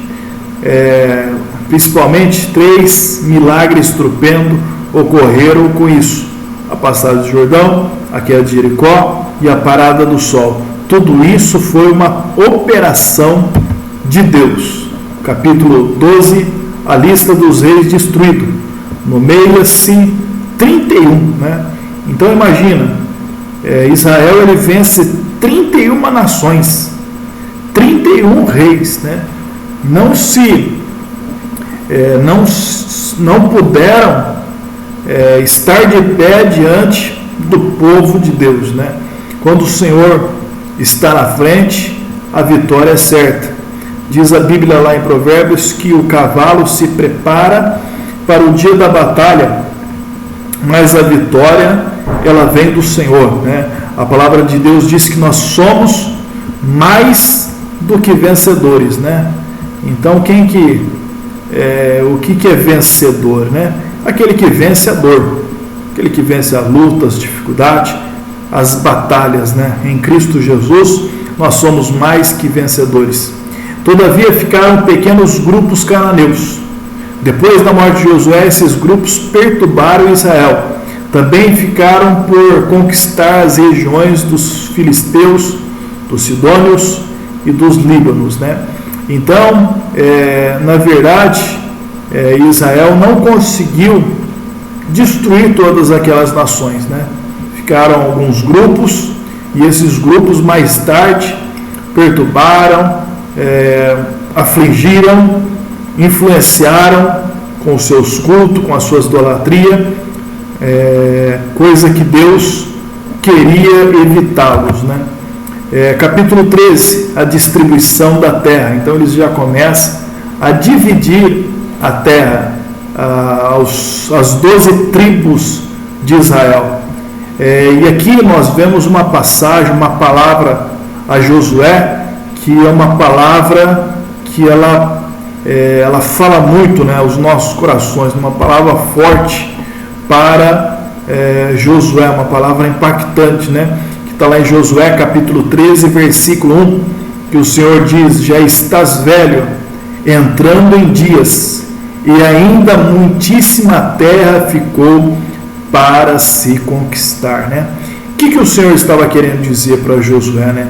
3 milagres estupendo ocorreram com isso: a passagem do Jordão, a queda de Jericó e a parada do sol. Tudo isso foi uma operação de Deus. Capítulo 12, a lista dos reis destruídos. Nomeia-se 31, né? Então imagina, Israel, ele vence 31 nações, 31 reis, né? Não puderam estar de pé diante do povo de Deus, né? Quando o Senhor está na frente, a vitória é certa. Diz a Bíblia lá em Provérbios que o cavalo se prepara para o dia da batalha, mas a vitória, ela vem do Senhor, né? A palavra de Deus diz que nós somos mais do que vencedores, né? Então, o que é vencedor, né? Aquele que vence a dor, aquele que vence a luta, as dificuldades, as batalhas, né? Em Cristo Jesus, nós somos mais que vencedores. Todavia ficaram pequenos grupos cananeus. Depois da morte de Josué, esses grupos perturbaram Israel. Também ficaram por conquistar as regiões dos filisteus, dos sidônios e dos líbanos, né? Então, na verdade, Israel não conseguiu destruir todas aquelas nações, né? Ficaram alguns grupos, e esses grupos mais tarde perturbaram, afligiram, influenciaram com os seus cultos, com a sua idolatria, coisa que Deus queria evitá-los, né? Capítulo 13, a distribuição da terra. Então eles já começam a dividir a terra, as 12 tribos de Israel. E aqui nós vemos uma passagem, uma palavra a Josué, que é uma palavra que ela fala muito, né, aos nossos corações, uma palavra forte para Josué, uma palavra impactante, né, que está lá em Josué capítulo 13, versículo 1, que o Senhor diz: já estás velho, entrando em dias, e ainda muitíssima terra ficou para se conquistar, né? O que o Senhor estava querendo dizer para Josué, né?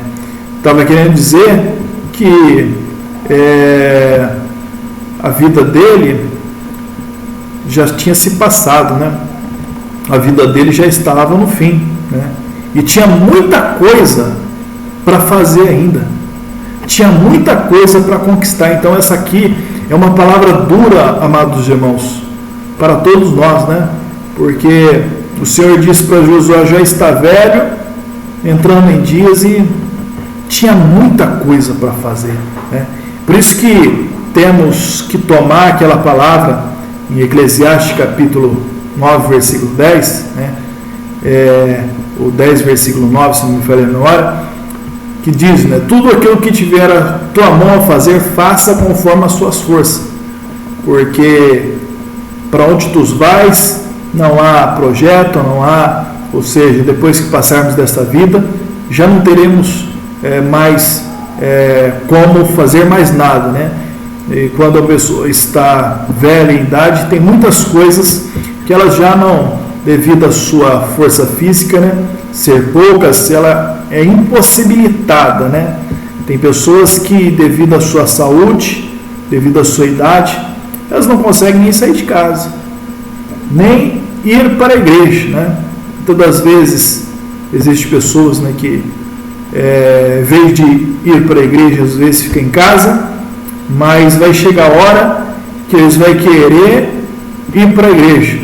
Estava querendo dizer que a vida dele já tinha se passado, né? A vida dele já estava no fim, né? E tinha muita coisa para fazer ainda, tinha muita coisa para conquistar. Então essa aqui é uma palavra dura, amados irmãos, para todos nós, né? Porque o Senhor disse para Josué: já está velho, entrando em dias, e tinha muita coisa para fazer, né? Por isso que temos que tomar aquela palavra em Eclesiastes capítulo 9, versículo 10, né? O 10, versículo 9, se não me falha a memória, que diz, né: tudo aquilo que tiver a tua mão a fazer, faça conforme as suas forças, porque para onde tu vais, não há projeto, não há, ou seja, depois que passarmos desta vida, já não teremos mais como fazer mais nada, né? E quando a pessoa está velha em idade, tem muitas coisas que ela já não, devido à sua força física, né, ser poucas, ela é impossibilitada, né? Tem pessoas que, devido à sua saúde, devido à sua idade, elas não conseguem nem sair de casa, nem ir para a igreja, né? Muitas das vezes existem pessoas, né, que em vez de ir para a igreja, às vezes fica em casa, mas vai chegar a hora que eles vão querer ir para a igreja,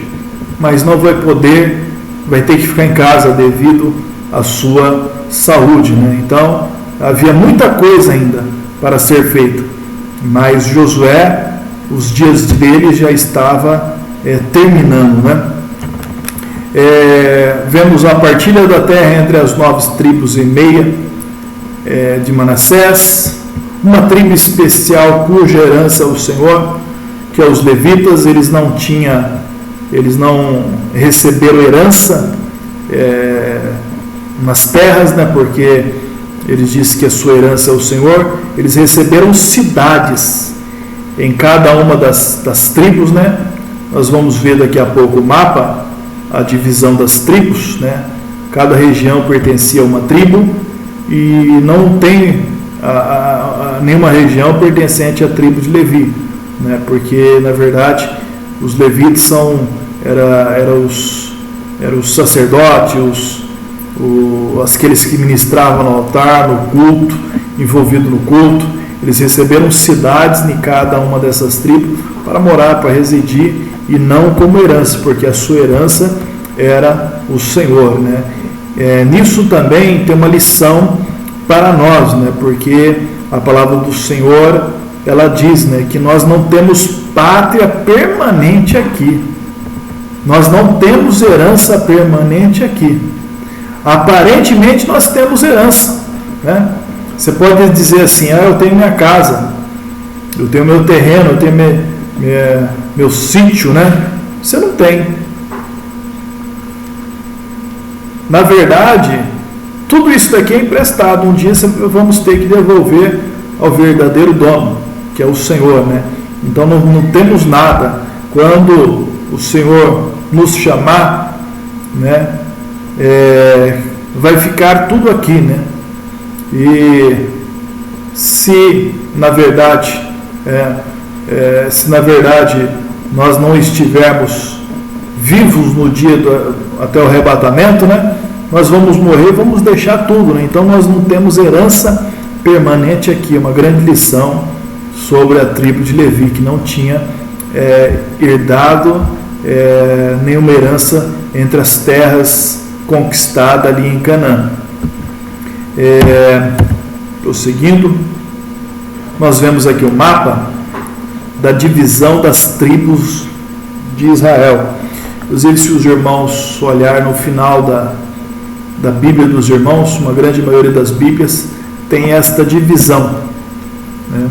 mas não vai poder, vai ter que ficar em casa devido à sua saúde, né? Então havia muita coisa ainda para ser feita, mas Josué, os dias dele já estava terminando, né? Vemos a partilha da terra entre as 9 tribos e meia de Manassés, uma tribo especial cuja herança é o Senhor, que é os levitas. Eles não receberam herança nas terras, né, porque eles dizem que a sua herança é o Senhor. Eles receberam cidades em cada uma das tribos, né? Nós vamos ver daqui a pouco o mapa, a divisão das tribos, né? Cada região pertencia a uma tribo e não tem nenhuma região pertencente à tribo de Levi, né? Porque na verdade os levitas eram os sacerdotes, aqueles que ministravam no altar, no culto, envolvidos no culto. Eles receberam cidades em cada uma dessas tribos para morar, para residir, e não como herança, porque a sua herança era o Senhor, né? Nisso também tem uma lição para nós, né? Porque a palavra do Senhor ela diz, né, que nós não temos pátria permanente aqui. Nós não temos herança permanente aqui. Aparentemente nós temos herança, né? Você pode dizer assim, eu tenho minha casa, eu tenho meu terreno, eu tenho meu sítio, né? Você não tem. Na verdade, tudo isso daqui é emprestado. Um dia vamos ter que devolver ao verdadeiro dono, que é o Senhor, né? Então não temos nada. Quando o Senhor nos chamar, né, vai ficar tudo aqui, né? E se na verdade nós não estivermos vivos no dia até o arrebatamento, né, nós vamos morrer, vamos deixar tudo, né? Então nós não temos herança permanente aqui. Uma grande lição sobre a tribo de Levi, que não tinha herdado nenhuma herança entre as terras conquistadas ali em Canaã. Prosseguindo, nós vemos aqui o mapa da divisão das tribos de Israel. Inclusive, se os irmãos olhar no final da Bíblia dos irmãos, uma grande maioria das Bíblias tem esta divisão, né?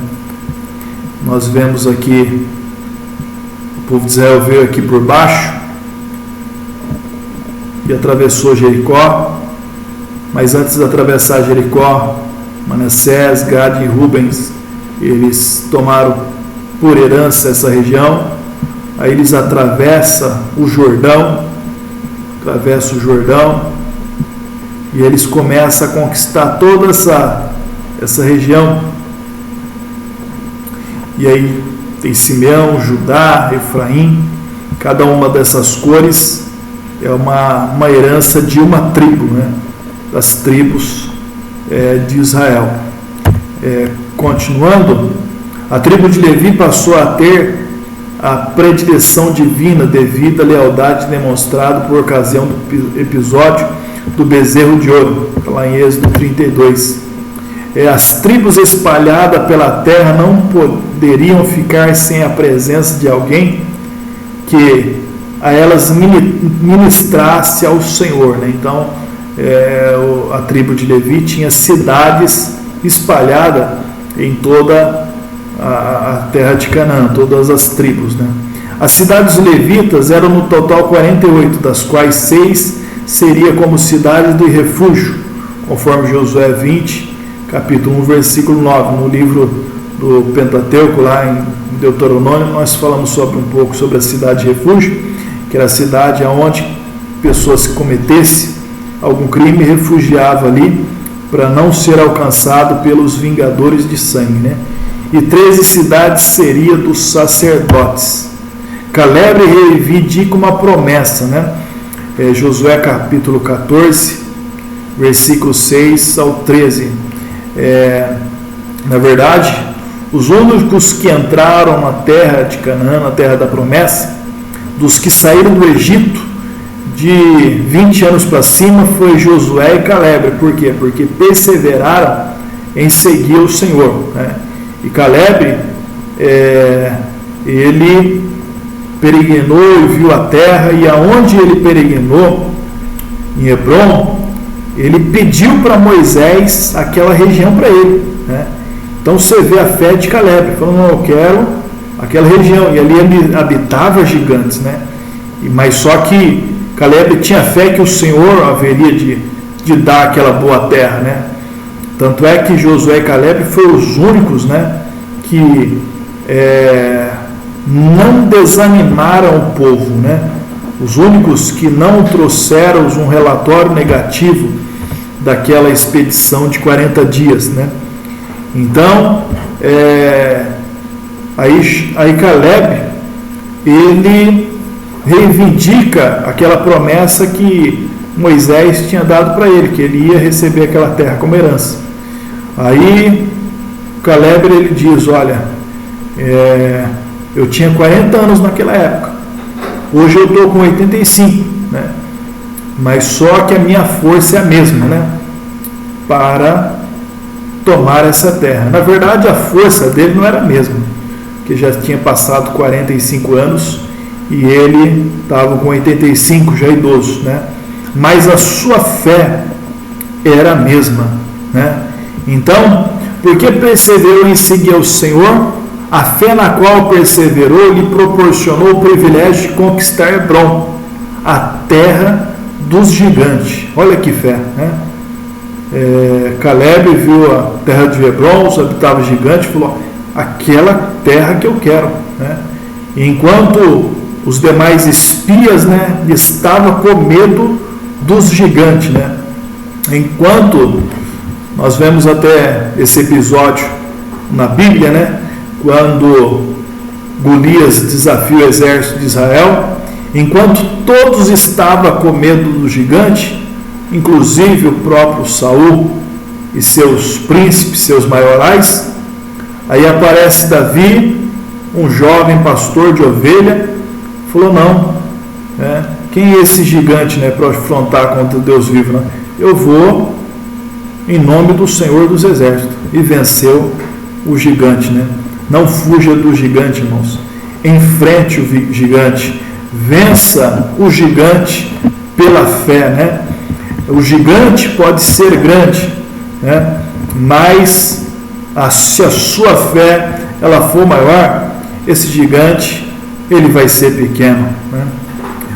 Nós vemos aqui, o povo de Israel veio aqui por baixo e atravessou Jericó, mas antes de atravessar Jericó, Manassés, Gade e Rubens, eles tomaram por herança essa região. Aí eles atravessam o Jordão, e eles começam a conquistar toda essa região. E aí tem Simeão, Judá, Efraim, cada uma dessas cores é uma herança de uma tribo, né? Das tribos de Israel. Continuando, a tribo de Levi passou a ter a predileção divina devido à lealdade demonstrada por ocasião do episódio do bezerro de ouro, lá em Êxodo 32. As tribos espalhadas pela terra não poderiam ficar sem a presença de alguém que a elas ministrasse ao Senhor, né? Então, a tribo de Levi tinha cidades espalhadas em toda a terra de Canaã, todas as tribos, né? As cidades levitas eram no total 48, das quais 6 seria como cidades de refúgio, conforme Josué 20, capítulo 1, versículo 9. No livro do Pentateuco, lá em Deuteronômio, nós falamos um pouco sobre a cidade de refúgio, que era a cidade onde pessoas que cometessem algum crime refugiavam ali para não ser alcançado pelos vingadores de sangue, né? E 13 cidades seria dos sacerdotes. Caleb reivindica uma promessa, né? Josué capítulo 14, versículo 6 ao 13. Na verdade, os únicos que entraram na terra de Canaã, na terra da promessa, dos que saíram do Egito de 20 anos para cima, foi Josué e Caleb. Por quê? Porque perseveraram em seguir o Senhor, né? E Caleb, ele peregrinou e viu a terra, e aonde ele peregrinou, em Hebrom, ele pediu para Moisés aquela região para ele, né? Então você vê a fé de Caleb, falando, não, eu quero aquela região, e ali habitava gigantes, né? Mas só que Caleb tinha fé que o Senhor haveria de dar aquela boa terra, né? Tanto é que Josué e Caleb foram os únicos, né, que não desanimaram o povo, né? Os únicos que não trouxeram um relatório negativo daquela expedição de 40 dias, né? Então, aí Caleb, ele reivindica aquela promessa que Moisés tinha dado para ele, que ele ia receber aquela terra como herança. Aí Caleb, ele diz, olha, eu tinha 40 anos naquela época, hoje eu estou com 85, né? Mas só que a minha força é a mesma, né? Para tomar essa terra. Na verdade, a força dele não era a mesma, porque já tinha passado 45 anos e ele estava com 85, já idoso, né? Mas a sua fé era a mesma, né? Então, porque perseverou em seguir ao Senhor, a fé na qual perseverou lhe proporcionou o privilégio de conquistar Hebrom, a terra dos gigantes. Olha que fé, né? Caleb viu a terra de Hebrom, os habitava gigantes, e falou: aquela terra que eu quero, né? Enquanto os demais espias, né, estavam com medo dos gigantes, né? Enquanto nós vemos até esse episódio na Bíblia, né, quando Golias desafia o exército de Israel, enquanto todos estavam com medo do gigante, inclusive o próprio Saul e seus príncipes, seus maiorais, aí aparece Davi, um jovem pastor de ovelha, falou: não, né, quem é esse gigante, né, para afrontar contra Deus vivo, né? Eu vou em nome do Senhor dos Exércitos. E venceu o gigante, né? Não fuja do gigante, irmãos. Enfrente o gigante. Vença o gigante pela fé, né? O gigante pode ser grande, né? Mas se a sua fé ela for maior, esse gigante ele vai ser pequeno, né?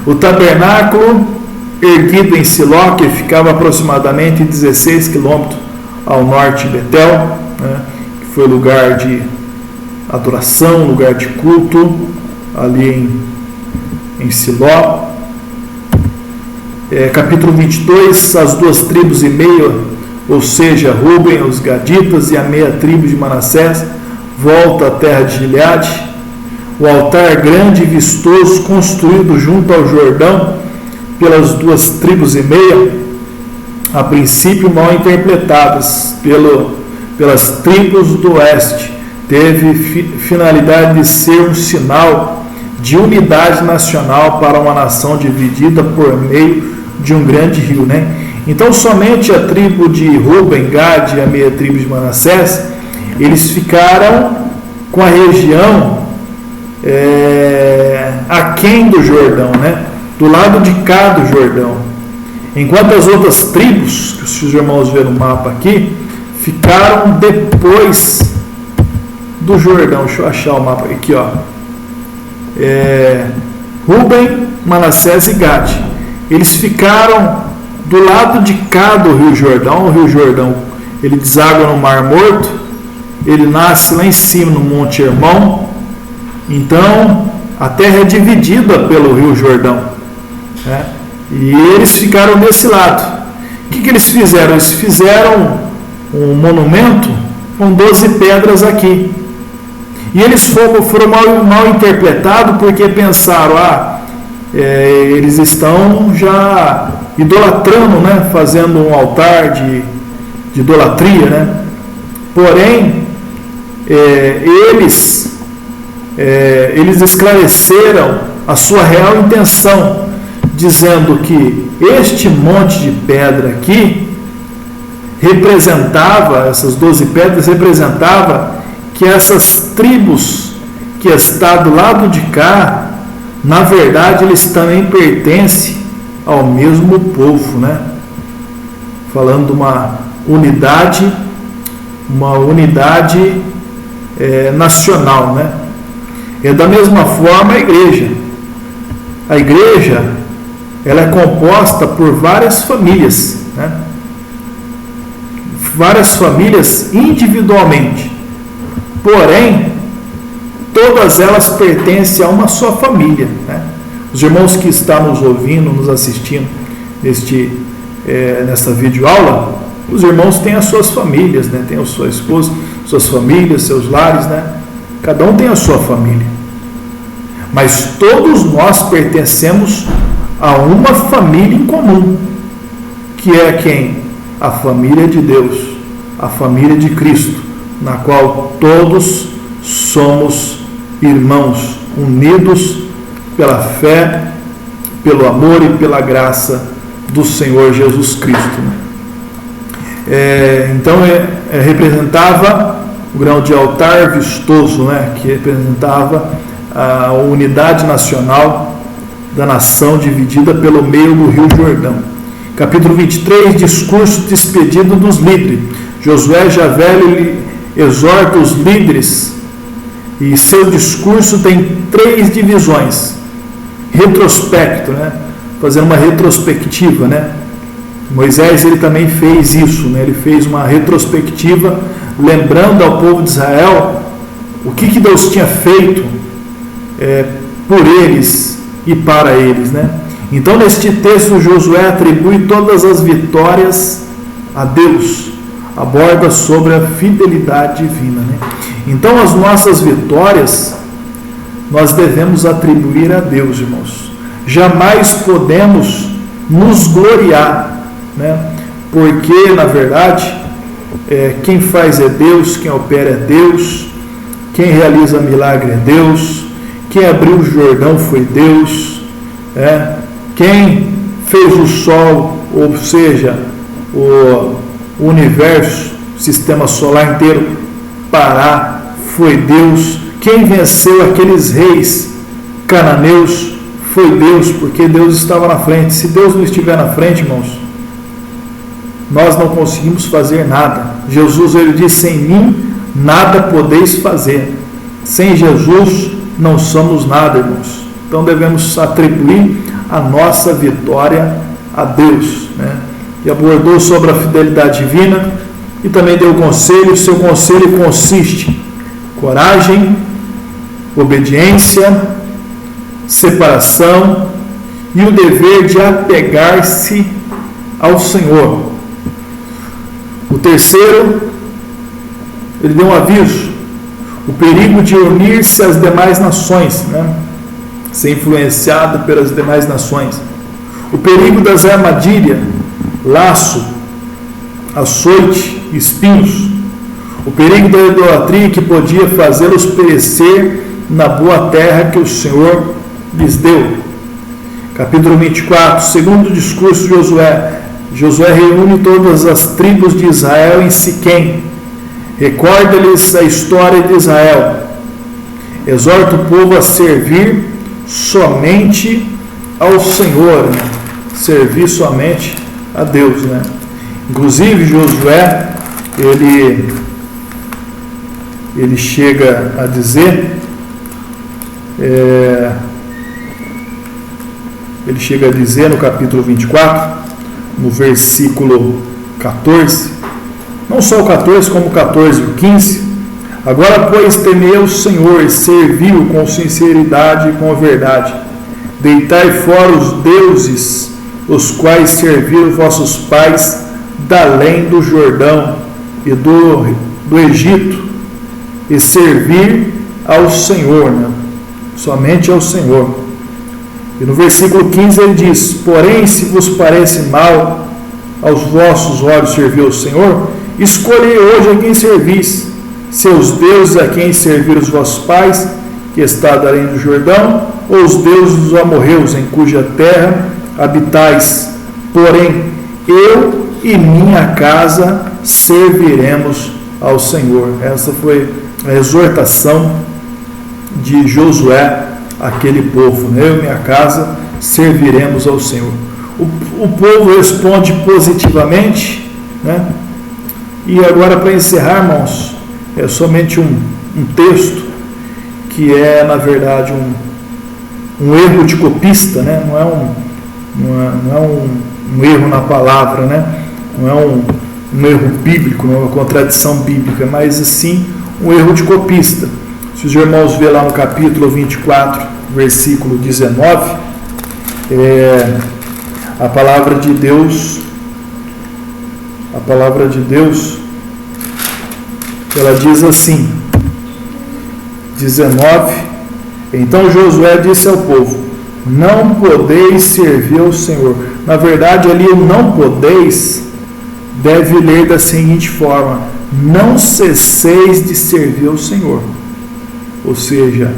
O tabernáculo erguido em Siló, que ficava aproximadamente 16 quilômetros ao norte de Betel, né, que foi lugar de adoração, lugar de culto, ali em Siló. Capítulo 22, as 2 tribos e meia, ou seja, Ruben, os gaditas e a meia tribo de Manassés, volta à terra de Gileade. O altar grande e vistoso, construído junto ao Jordão, pelas 2 tribos e meia, a princípio mal interpretadas pelas tribos do oeste, teve finalidade de ser um sinal de unidade nacional para uma nação dividida por meio de um grande rio, né? Então somente a tribo de Ruben, Gad e a meia tribo de Manassés, eles ficaram com a região aquém do Jordão, né? Do lado de cá do Jordão, enquanto as outras tribos, que os irmãos verem no mapa aqui, ficaram depois do Jordão. Deixa eu achar o mapa aqui, ó. Ruben, Manassés e Gad, eles ficaram do lado de cá do Rio Jordão. O Rio Jordão, ele deságua no Mar Morto, ele nasce lá em cima no Monte Hermon. Então a terra é dividida pelo Rio Jordão, né? E eles ficaram desse lado. O que eles fizeram? Eles fizeram um monumento com 12 pedras aqui. E eles foram mal interpretados, porque pensaram: eles estão já idolatrando, né? Fazendo um altar de idolatria, né? Porém, eles esclareceram a sua real intenção, dizendo que este monte de pedra aqui representava, essas 12 pedras representava que essas tribos que estão do lado de cá, na verdade eles também pertencem ao mesmo povo, né? Falando de uma unidade nacional, né? Da mesma forma a igreja. A igreja, ela é composta por várias famílias, né? Várias famílias individualmente. Porém, todas elas pertencem a uma só família, né? Os irmãos que estão nos ouvindo, nos assistindo nessa videoaula, os irmãos têm as suas famílias, né? Tem a sua esposa, suas famílias, seus lares, né? Cada um tem a sua família. Mas todos nós pertencemos a uma família em comum, que é quem? A família de Deus, a família de Cristo, na qual todos somos irmãos, unidos pela fé, pelo amor e pela graça do Senhor Jesus Cristo. Então representava o grão de altar vistoso, né, que representava a unidade nacional da nação dividida pelo meio do Rio Jordão. Capítulo 23, discurso de despedida dos líderes. Josué já velho exorta os líderes e seu discurso tem 3 divisões. Retrospecto, né? Fazendo uma retrospectiva, né? Moisés ele também fez isso, né? Ele fez uma retrospectiva, lembrando ao povo de Israel o que Deus tinha feito por eles e para eles, né? Então, neste texto, Josué atribui todas as vitórias a Deus, aborda sobre a fidelidade divina, né? Então, as nossas vitórias nós devemos atribuir a Deus, irmãos. Jamais podemos nos gloriar, né? Porque, na verdade, quem faz é Deus, quem opera é Deus, quem realiza milagre é Deus, quem abriu o Jordão foi Deus, quem fez o sol, ou seja, o universo, o sistema solar inteiro parar, foi Deus. Quem venceu aqueles reis cananeus foi Deus, porque Deus estava na frente. Se Deus não estiver na frente, irmãos, nós não conseguimos fazer nada. Jesus, ele disse: sem mim nada podeis fazer. Sem Jesus não somos nada, irmãos. Então devemos atribuir a nossa vitória a Deus, né? E abordou sobre a fidelidade divina e também deu conselho. Seu conselho consiste em coragem, obediência, separação e o dever de apegar-se ao Senhor. O terceiro, ele deu um aviso: o perigo de unir-se às demais nações, né? Ser influenciado pelas demais nações. O perigo das armadilhas, laço, açoite, espinhos. O perigo da idolatria que podia fazê-los perecer na boa terra que o Senhor lhes deu. Capítulo 24, segundo o discurso de Josué. Josué reúne todas as tribos de Israel em Siquém. Recorda-lhes a história de Israel. Exorta o povo a servir somente ao Senhor, né? Servir somente a Deus, né? Inclusive Josué ele chega a dizer, no capítulo 24, no versículo 14, não só o 14 como o 14 e o 15: agora, pois, temei o Senhor e servi-o com sinceridade e com verdade. Deitai fora os deuses, os quais serviram vossos pais da além do Jordão e do Egito, e servir ao Senhor, né? Somente ao Senhor. E no versículo 15 ele diz: porém, se vos parece mal aos vossos olhos servir ao Senhor, escolhei hoje a quem servis, seus deuses a quem serviram os vossos pais, que está além do Jordão, ou os deuses dos amorreus, em cuja terra habitais. Porém, eu e minha casa serviremos ao Senhor. Essa foi a exortação de Josué àquele povo, né? Eu e minha casa serviremos ao Senhor. O povo responde positivamente, né? E agora, para encerrar, irmãos, é somente um texto que é, na verdade, um erro de copista, né? Não é um erro na palavra, né? Não é um erro bíblico, não é uma contradição bíblica, mas sim um erro de copista. Se os irmãos verem lá no capítulo 24, versículo 19, a palavra de Deus, ela diz assim, 19: então Josué disse ao povo: não podeis servir ao Senhor. Na verdade, ali o não podeis deve ler da seguinte forma: não cesseis de servir ao Senhor. Ou seja,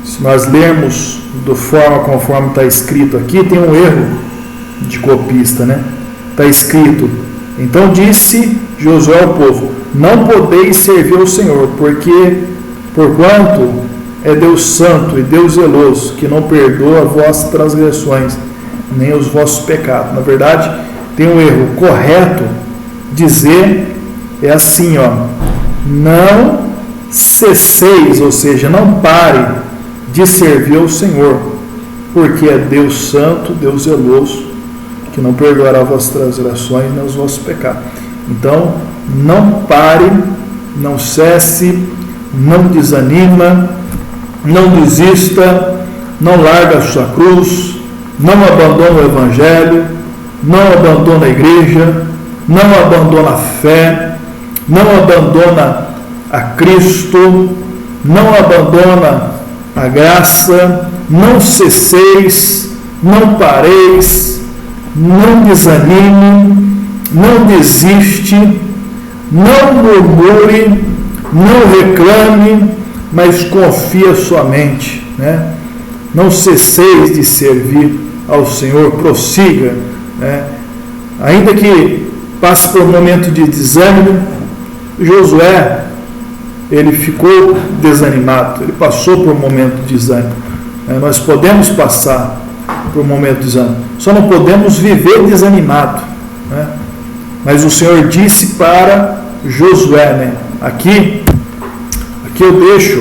se nós lermos da forma conforme está escrito aqui, tem um erro de copista, né? Está escrito: Então disse Josué ao povo: não podeis servir ao Senhor, porquanto é Deus santo e Deus zeloso, que não perdoa vossas transgressões, nem os vossos pecados. Na verdade, tem um erro. Correto dizer é assim, não cesseis, ou seja, não pare de servir ao Senhor, porque é Deus santo, Deus zeloso, que não perdoará vossas transgressões nem os vossos pecados. Então, não pare, não cesse, não desanima, não desista, não larga a sua cruz, não abandona o Evangelho, não abandona a igreja, não abandona a fé, não abandona a Cristo, não abandona a graça, não cesseis, não pareis, não desanime, não desiste, não murmure, não reclame, mas confia somente, né? Não cesseis de servir ao Senhor, prossiga, né? Ainda que passe por um momento de desânimo, Josué, ele ficou desanimado, ele passou por um momento de desânimo. Nós podemos passar por um momento de desânimo, só não podemos viver desanimado, né? Mas o Senhor disse para Josué, né? Aqui eu deixo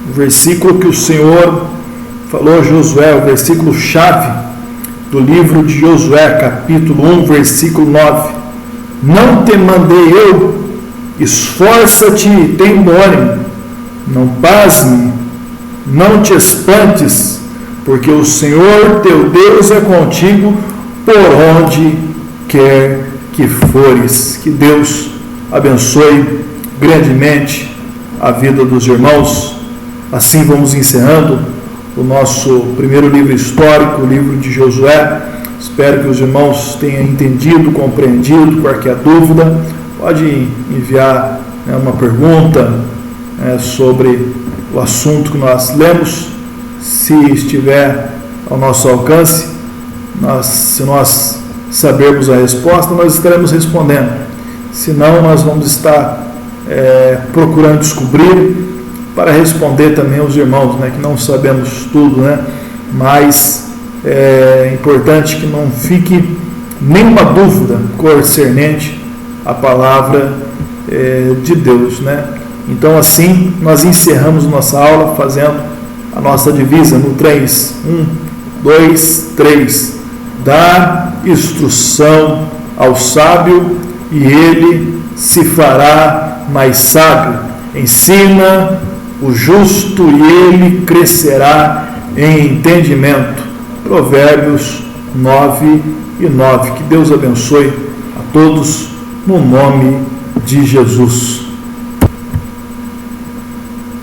o versículo que o Senhor falou a Josué, o versículo chave do livro de Josué, capítulo 1, versículo 9. Não te mandei eu, esforça-te e tem bom ânimo, não pasme, não te espantes, porque o Senhor teu Deus é contigo por onde quer que fores. Que Deus abençoe grandemente a vida dos irmãos. Assim vamos encerrando o nosso primeiro livro histórico, o livro de Josué. Espero que os irmãos tenham entendido, compreendido. Qualquer dúvida, pode enviar uma pergunta sobre o assunto que nós lemos. Se estiver ao nosso alcance, se nós sabermos a resposta, nós estaremos respondendo. Se não, nós vamos estar procurando descobrir para responder também aos irmãos, né, que não sabemos tudo, né, mas é importante que não fique nenhuma dúvida concernente à palavra de Deus, né. Então, assim, nós encerramos nossa aula fazendo a nossa divisa no 3. 1, 2, 3. Dá instrução ao sábio e ele se fará mais sábio. Ensina o justo e ele crescerá em entendimento. Provérbios 9:9. Que Deus abençoe a todos no nome de Jesus.